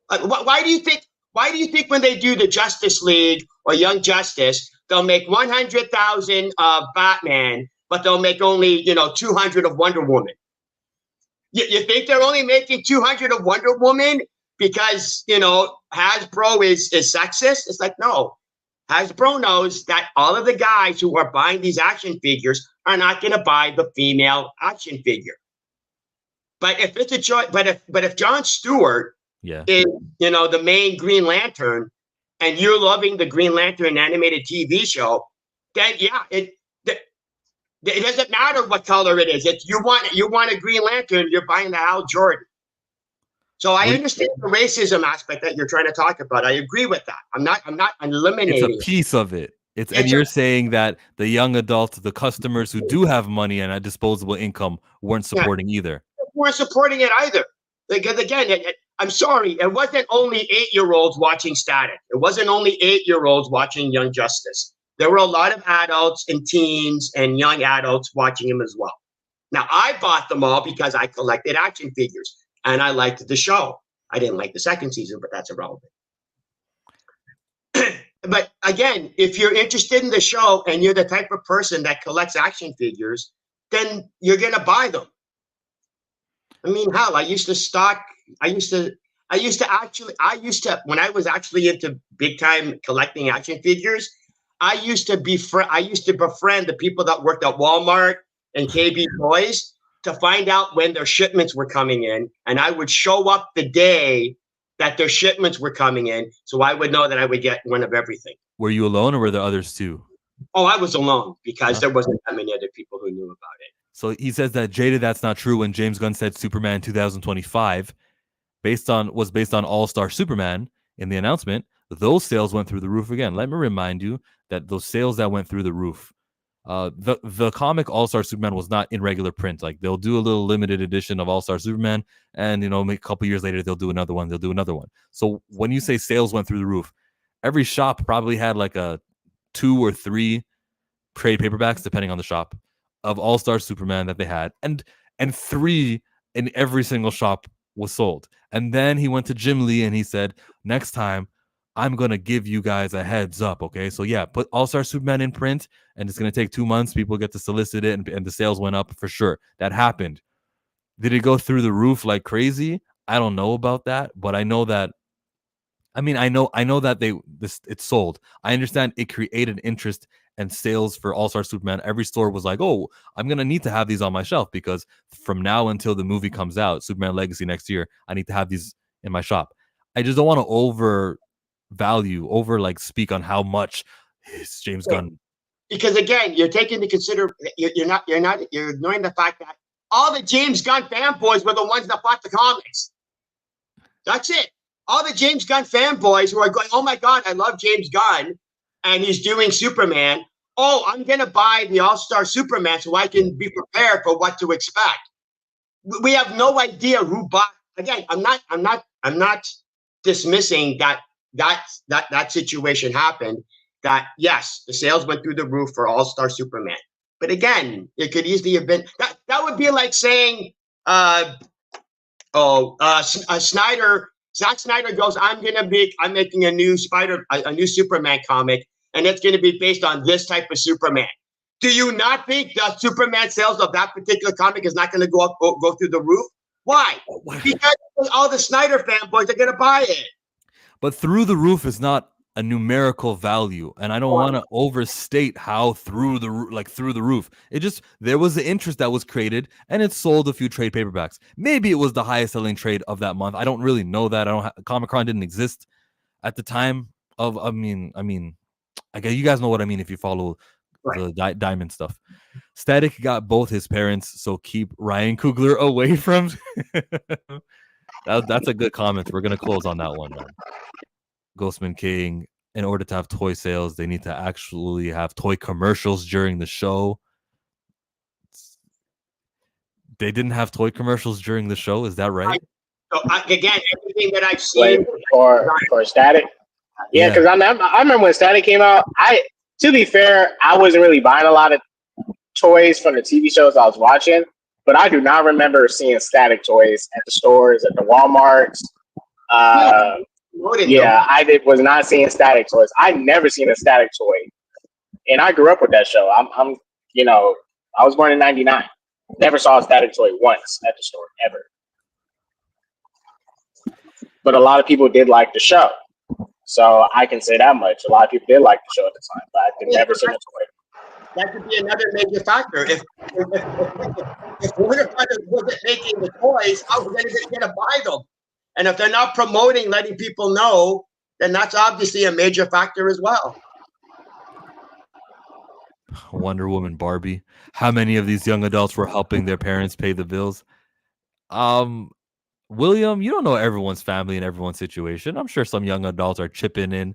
Why do you think when they do the Justice League or Young Justice, they'll make 100,000 of Batman, but they'll make only 200 of Wonder Woman? You think they're only making 200 of Wonder Woman because Hasbro is sexist? It's like, no. Hasbro knows that all of the guys who are buying these action figures are not going to buy the female action figure. But if it's a choice, but if Jon Stewart is the main Green Lantern, and you're loving the Green Lantern animated TV show, then it doesn't matter what color it is. If you want a Green Lantern, you're buying the Hal Jordan. So I understand the racism aspect that you're trying to talk about. I agree with that. I'm not eliminating. It's a piece of it. And you're saying that the young adults, the customers who do have money and a disposable income, weren't supporting either. Weren't supporting it either. Because again, I'm sorry, it wasn't only 8-year-olds watching Static. It wasn't only 8-year-olds watching Young Justice. There were a lot of adults and teens and young adults watching him as well. Now, I bought them all because I collected action figures and I liked the show. I didn't like the second season, but that's irrelevant. But again, if you're interested in the show and you're the type of person that collects action figures, then you're going to buy them. I mean, hell, when I was actually into big time collecting action figures, I used to befriend the people that worked at Walmart and KB Toys to find out when their shipments were coming in. And I would show up the day that their shipments were coming in, so I would know that I would get one of everything. Were you alone or were there others too? Oh, I was alone because there wasn't that many other people who knew about it. So he says that Jada, that's not true when James Gunn said Superman 2025 was based on All-Star Superman in the announcement. Those sales went through the roof again. Let me remind you that those sales that went through the roof, the comic All-Star Superman was not in regular print. Like they'll do a little limited edition of All-Star Superman and a couple years later they'll do another one. So when you say sales went through the roof, every shop probably had like a 2 or 3 trade paperbacks, depending on the shop, of All-Star Superman that they had, and 3 in every single shop was sold. And then he went to Jim Lee and he said, next time I'm going to give you guys a heads up. Okay. So yeah, put All-Star Superman in print and it's going to take 2 months. People get to solicit it and the sales went up for sure. That happened. Did it go through the roof like crazy? I don't know about that, but I know that I know that it sold. I understand it created interest and sales for All-Star Superman. Every store was like, oh, I'm going to need to have these on my shelf because from now until the movie comes out, Superman Legacy next year, I need to have these in my shop. I just don't want to speak on how much is James Gunn. because again, you're taking into consider you're ignoring the fact that all the James Gunn fanboys were the ones that bought the comics. That's it. All the James Gunn fanboys who are going, oh my God, I love James Gunn, and he's doing Superman. Oh, I'm gonna buy the All-Star Superman so I can be prepared for what to expect. We have no idea who bought. Again, I'm not dismissing that situation happened. That yes, the sales went through the roof for All-Star Superman. But again, it could easily have been that would be like saying, Zack Snyder goes, I'm making a new Superman comic, and it's going to be based on this type of Superman. Do you not think the Superman sales of that particular comic is not going to go through the roof? Why? Because all the Snyder fanboys are going to buy it. But through the roof is not a numerical value, and I don't want to overstate how through the roof. It just, there was the interest that was created, and it sold a few trade paperbacks. Maybe it was the highest selling trade of that month. I don't really know that. Comic-Con didn't exist at the time of. I mean, I guess you guys know what I mean if you follow the Diamond stuff. Static got both his parents, so keep Ryan Coogler away from. That's a good comment. We're gonna close on that one, man. Ghostman King, in order to have toy sales, they need to actually have toy commercials during the show. They didn't have toy commercials during the show. Is that right? Again, everything that I've seen for Static. Yeah, because I remember when Static came out. To be fair, I wasn't really buying a lot of toys from the TV shows I was watching, but I do not remember seeing Static toys at the stores, at the Walmarts. I was not seeing Static toys. I never seen a Static toy, and I grew up with that show. I was born in '99. Never saw a Static toy once at the store ever. But a lot of people did like the show, so I can say that much. A lot of people did like the show at the time, but I could never see a toy. That could be another major factor. If Warner Brothers wasn't making the toys, how are they going to buy them? And if they're not promoting, letting people know, then that's obviously a major factor as well. Wonder Woman, Barbie. How many of these young adults were helping their parents pay the bills? William, you don't know everyone's family and everyone's situation. I'm sure some young adults are chipping in,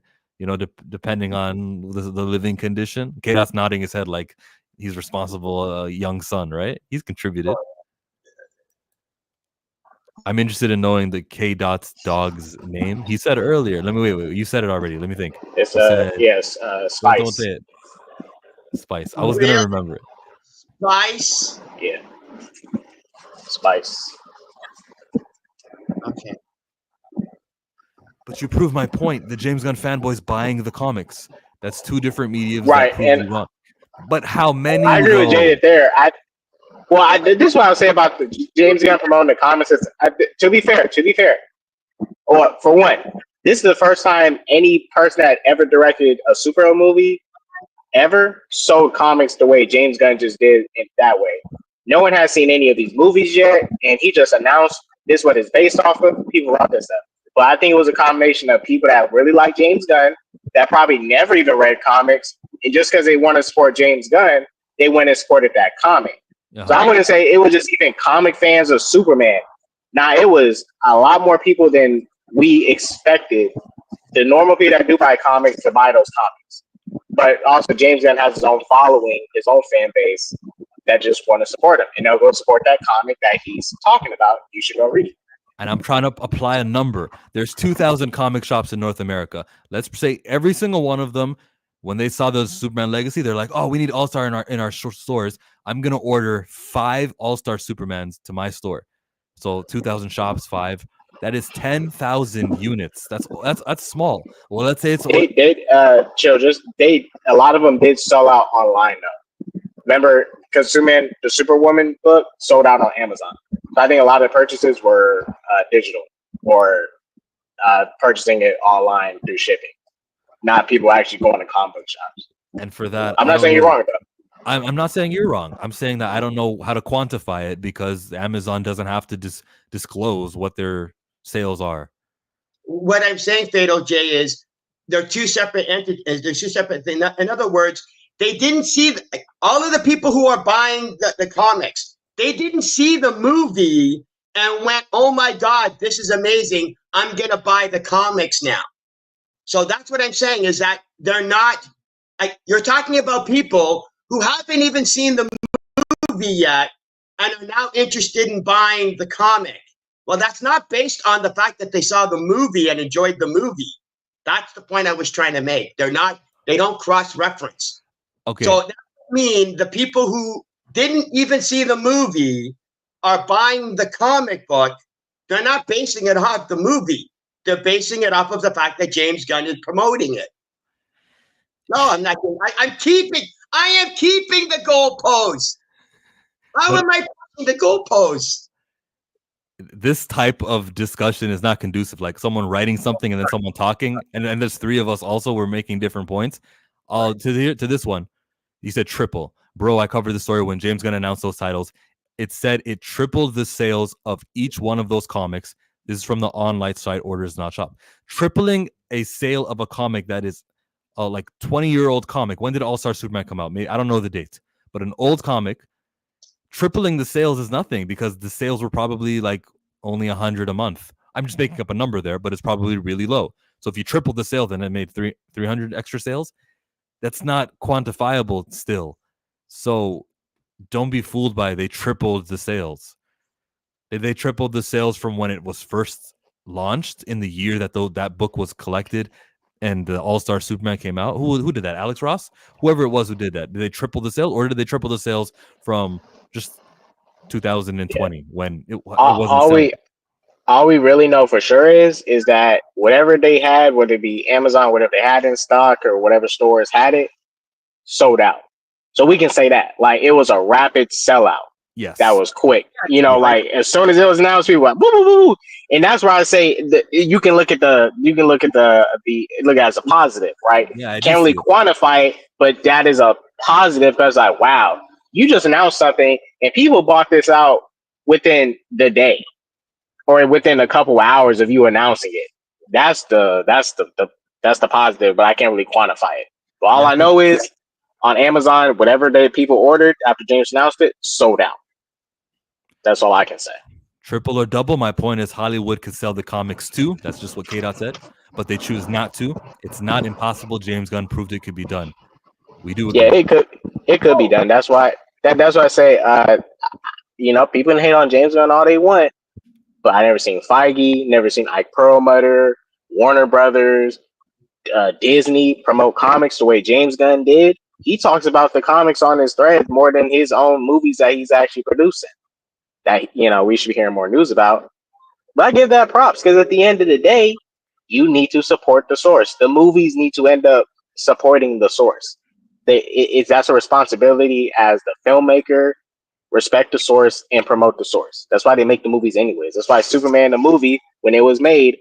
depending on the living condition. Okay, that's nodding his head like he's responsible, young son, right? He's contributed. I'm interested in knowing the K. Dot's dog's name. He said earlier. Let me wait. You said it already. Let me think. It's Spice. Don't say it. Spice. I was gonna remember it. Spice. Yeah. Spice. Okay. But you prove my point. The James Gunn fanboys buying the comics. That's two different mediums. Right. And but how many? I agree with Jaded there. This is what I was saying about the James Gunn promoting the comics. To be fair, or for one, this is the first time any person that ever directed a superhero movie ever sold comics the way James Gunn just did it that way. No one has seen any of these movies yet, and he just announced this is what it's based off of. People wrote this stuff. But I think it was a combination of people that really like James Gunn that probably never even read comics, and just because they want to support James Gunn, they went and supported that comic. So I wouldn't say it was just even comic fans of Superman. Now, it was a lot more people than we expected. The normal people that do buy comics to buy those comics. But also, James Gunn has his own following, his own fan base that just want to support him. And they'll go support that comic that he's talking about. You should go read it. And I'm trying to apply a number. There's 2,000 comic shops in North America. Let's say every single one of them, when they saw the Superman Legacy, they're like, "Oh, we need All-Star in our stores. I'm gonna order 5 All-Star Supermans to my store." So 2,000 shops, 5. That is 10,000 units. That's small. Well, let's say it's a lot of them did sell out online though. Remember, because the Superwoman book sold out on Amazon. So I think a lot of purchases were digital or purchasing it online through shipping. Not people actually going to comic book shops. And for that, I'm not saying you're wrong though. I'm not saying you're wrong. I'm saying that I don't know how to quantify it because Amazon doesn't have to disclose what their sales are. What I'm saying, Fatal J, is they're two separate entities. They're two separate things. In other words, They didn't see all of the people who are buying the comics. They didn't see the movie and went, "Oh my God, this is amazing! I'm gonna buy the comics now." So that's what I'm saying is that they're not. You're talking about people who haven't even seen the movie yet and are now interested in buying the comic. Well, that's not based on the fact that they saw the movie and enjoyed the movie. That's the point I was trying to make. They don't cross-reference. Okay. So that means the people who didn't even see the movie are buying the comic book. They're not basing it off the movie. They're basing it off of the fact that James Gunn is promoting it. No, I'm not. I am keeping the goalposts. How am I pushing the goalposts? This type of discussion is not conducive. Like someone writing something and then someone talking, and there's three of us also. We're making different points. To this one, you said triple, bro. I covered the story when James Gunn announced those titles. It said it tripled the sales of each one of those comics. This is from the online site Orders Not Shop. Tripling a sale of a comic that is like 20-year-old comic. When did All-Star Superman come out? Maybe, I don't know the date, but an old comic. Tripling the sales is nothing because the sales were probably like only 100 a month. I'm just making up a number there, but it's probably really low. So if you triple the sales and it made 300 extra sales, that's not quantifiable still. So don't be fooled by they tripled the sales. They tripled the sales from when it was first launched in the year that that book was collected and the All-Star Superman came out. Who did that? Alex Ross? Whoever it was who did that. Did they triple the sales or did they triple the sales from just 2020 when it wasn't selling? All we really know for sure is that whatever they had, whether it be Amazon, whatever they had in stock or whatever stores had it, sold out. So we can say that like it was a rapid sellout. Yes, that was quick. You know, like as soon as it was announced, people were like, boo, boo, boo, boo. And that's why I say you can look at the look at it as a positive, right? Yeah, can't really quantify it, but that is a positive because like, wow, you just announced something and people bought this out within the day or within a couple hours of you announcing it. That's the positive, but I can't really quantify it. But all I know is on Amazon, whatever people ordered after James announced it, sold out. That's all I can say. Triple or double. My point is Hollywood could sell the comics too. That's just what K-Dot said. But they choose not to. It's not impossible. James Gunn proved it could be done. We do agree. Yeah, it could be done. That's why I say you know, people can hate on James Gunn all they want, but I never seen Feige, never seen Ike Perlmutter, Warner Brothers, Disney promote comics the way James Gunn did. He talks about the comics on his thread more than his own movies that he's actually producing. That, you know, we should be hearing more news about. But I give that props because at the end of the day, you need to support the source. The movies need to end up supporting the source. That's a responsibility as the filmmaker. Respect the source and promote the source. That's why they make the movies anyways. That's why Superman the movie, when it was made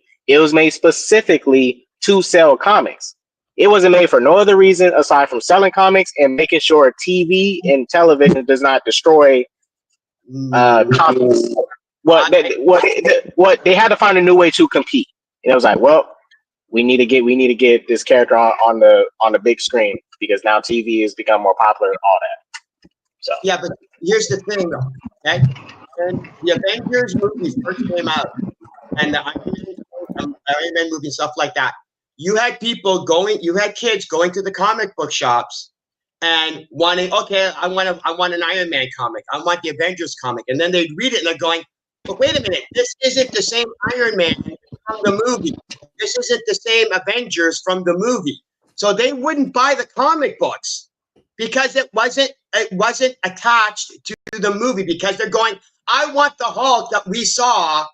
specifically to sell comics. It wasn't made for no other reason aside from selling comics and making sure TV and television does not destroy comics. What they had to find a new way to compete. And it was like, well, we need to get this character on the big screen because now TV has become more popular and all that. So yeah, but here's the thing though, okay? When the Avengers movies first came out and the Iron Man movie and stuff like that, you had kids going to the comic book shops and wanting, okay, I want an Iron Man comic. I want the Avengers comic. And then they'd read it and they're going, but wait a minute, this isn't the same Iron Man from the movie. This isn't the same Avengers from the movie. So they wouldn't buy the comic books because it wasn't attached to the movie because they're going, I want the Hulk that we saw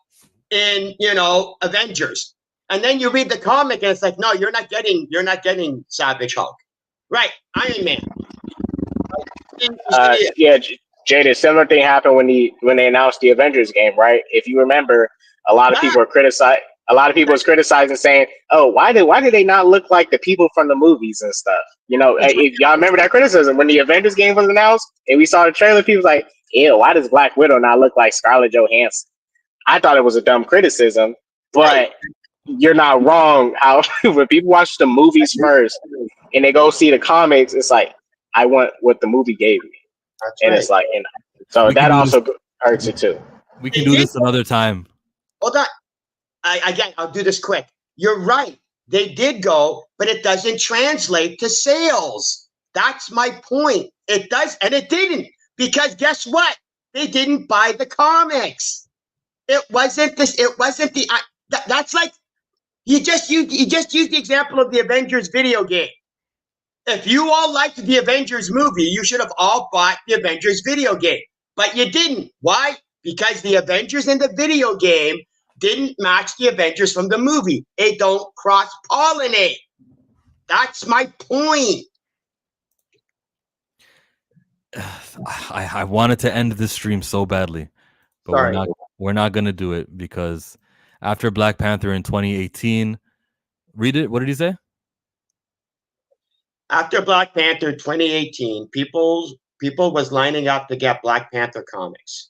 in, you know, Avengers. And then you read the comic and it's like, no, you're not getting Savage Hulk. Right, Iron Man. Yeah, Jada, similar thing happened when they announced the Avengers game, right? If you remember, a lot of people were criticizing. A lot of people was criticizing, saying, "Oh, why did they not look like the people from the movies and stuff?" You know, if y'all remember that criticism when the Avengers game was announced and we saw the trailer. People was like, "Ew, why does Black Widow not look like Scarlett Johansson?" I thought it was a dumb criticism, but you're not wrong. How when people watch the movies first and they go see the comics, it's like, I want what the movie gave me, That's and right. it's like, and so We can that do also hurts it too. We can do this another time. Hold on. Again, I'll do this quick. You're right. They did go, but it doesn't translate to sales. That's my point. It does, and it didn't, because guess what? They didn't buy the comics. It wasn't this. It wasn't the. That's like you just used the example of the Avengers video game. If you all liked the Avengers movie, you should have all bought the Avengers video game, but you didn't. Why? Because the Avengers in the video game didn't match the Avengers from the movie. They don't cross-pollinate. That's my point. I wanted to end this stream so badly, but Sorry. we're not gonna do it because after Black Panther in 2018, read it. What did he say? After Black Panther 2018, people was lining up to get Black Panther comics.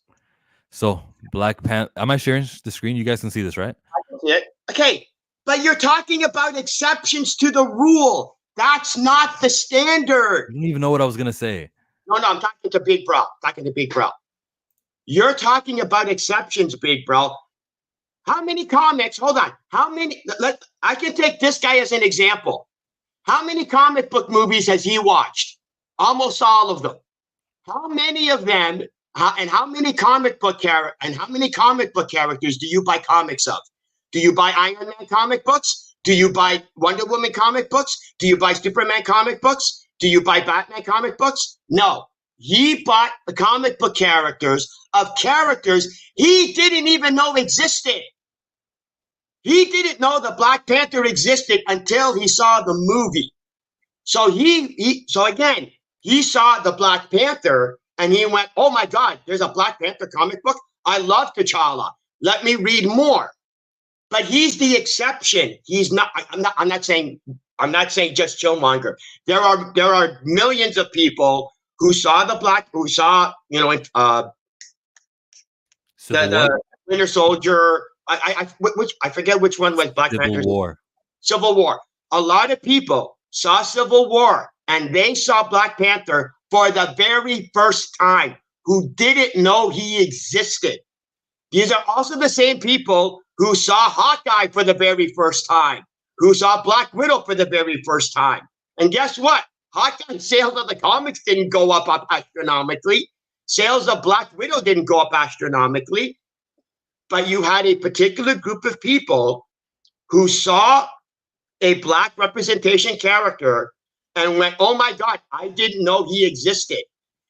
So Black Panther. Am I sharing the screen? You guys can see this, right? Okay, but you're talking about exceptions to the rule. That's not the standard. You didn't even know what I was gonna say. No, I'm talking to Big Bro. You're talking about exceptions, Big Bro. How many comics? Hold on. How many? I can take this guy as an example. How many comic book movies has he watched? Almost all of them. How many of them? And how many comic book characters do you buy comics of? Do you buy Iron Man comic books? Do you buy Wonder Woman comic books? Do you buy Superman comic books? Do you buy Batman comic books? No. He bought the comic book characters of characters he didn't even know existed. He didn't know the Black Panther existed until he saw the movie. So so again, he saw the Black Panther and he went, "Oh my God, there's a Black Panther comic book. I love T'Challa. Let me read more." But he's the exception. He's not. I'm not saying just Chillmonger. There are millions of people who saw the Winter Soldier. I forget which one was Black Panther. Civil War. A lot of people saw Civil War and they saw Black Panther for the very first time who didn't know he existed. These are also the same people who saw Hawkeye for the very first time, who saw Black Widow for the very first time. And guess what? Hawkeye sales of the comics didn't go up astronomically. Sales of Black Widow didn't go up astronomically. But you had a particular group of people who saw a Black representation character and went, "Oh my God, I didn't know he existed."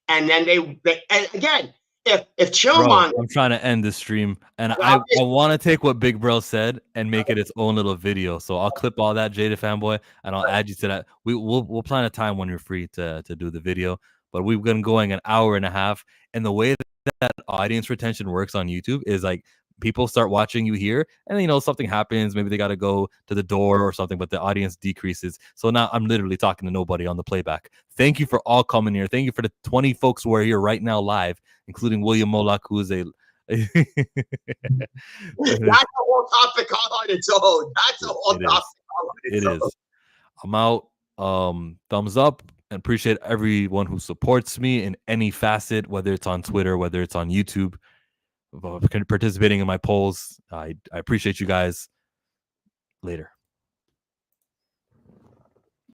And then and again, if Chillmonger, I'm trying to end this stream, and I want to take what Big Bro said and make it its own little video. So I'll clip all that, Jada Fanboy, and I'll add you to that. We'll plan a time when you're free to do the video. But we've been going an hour and a half, and the way that audience retention works on YouTube is like people start watching you here, and then something happens. Maybe they got to go to the door or something, but the audience decreases. So now I'm literally talking to nobody on the playback. Thank you for all coming here. Thank you for the 20 folks who are here right now live, including William Molak, who is a that's a whole topic all on its own. That's a whole topic all on its own. It is. I'm out. Thumbs up, and appreciate everyone who supports me in any facet, whether it's on Twitter, whether it's on YouTube, participating in my polls. I appreciate you guys. Later.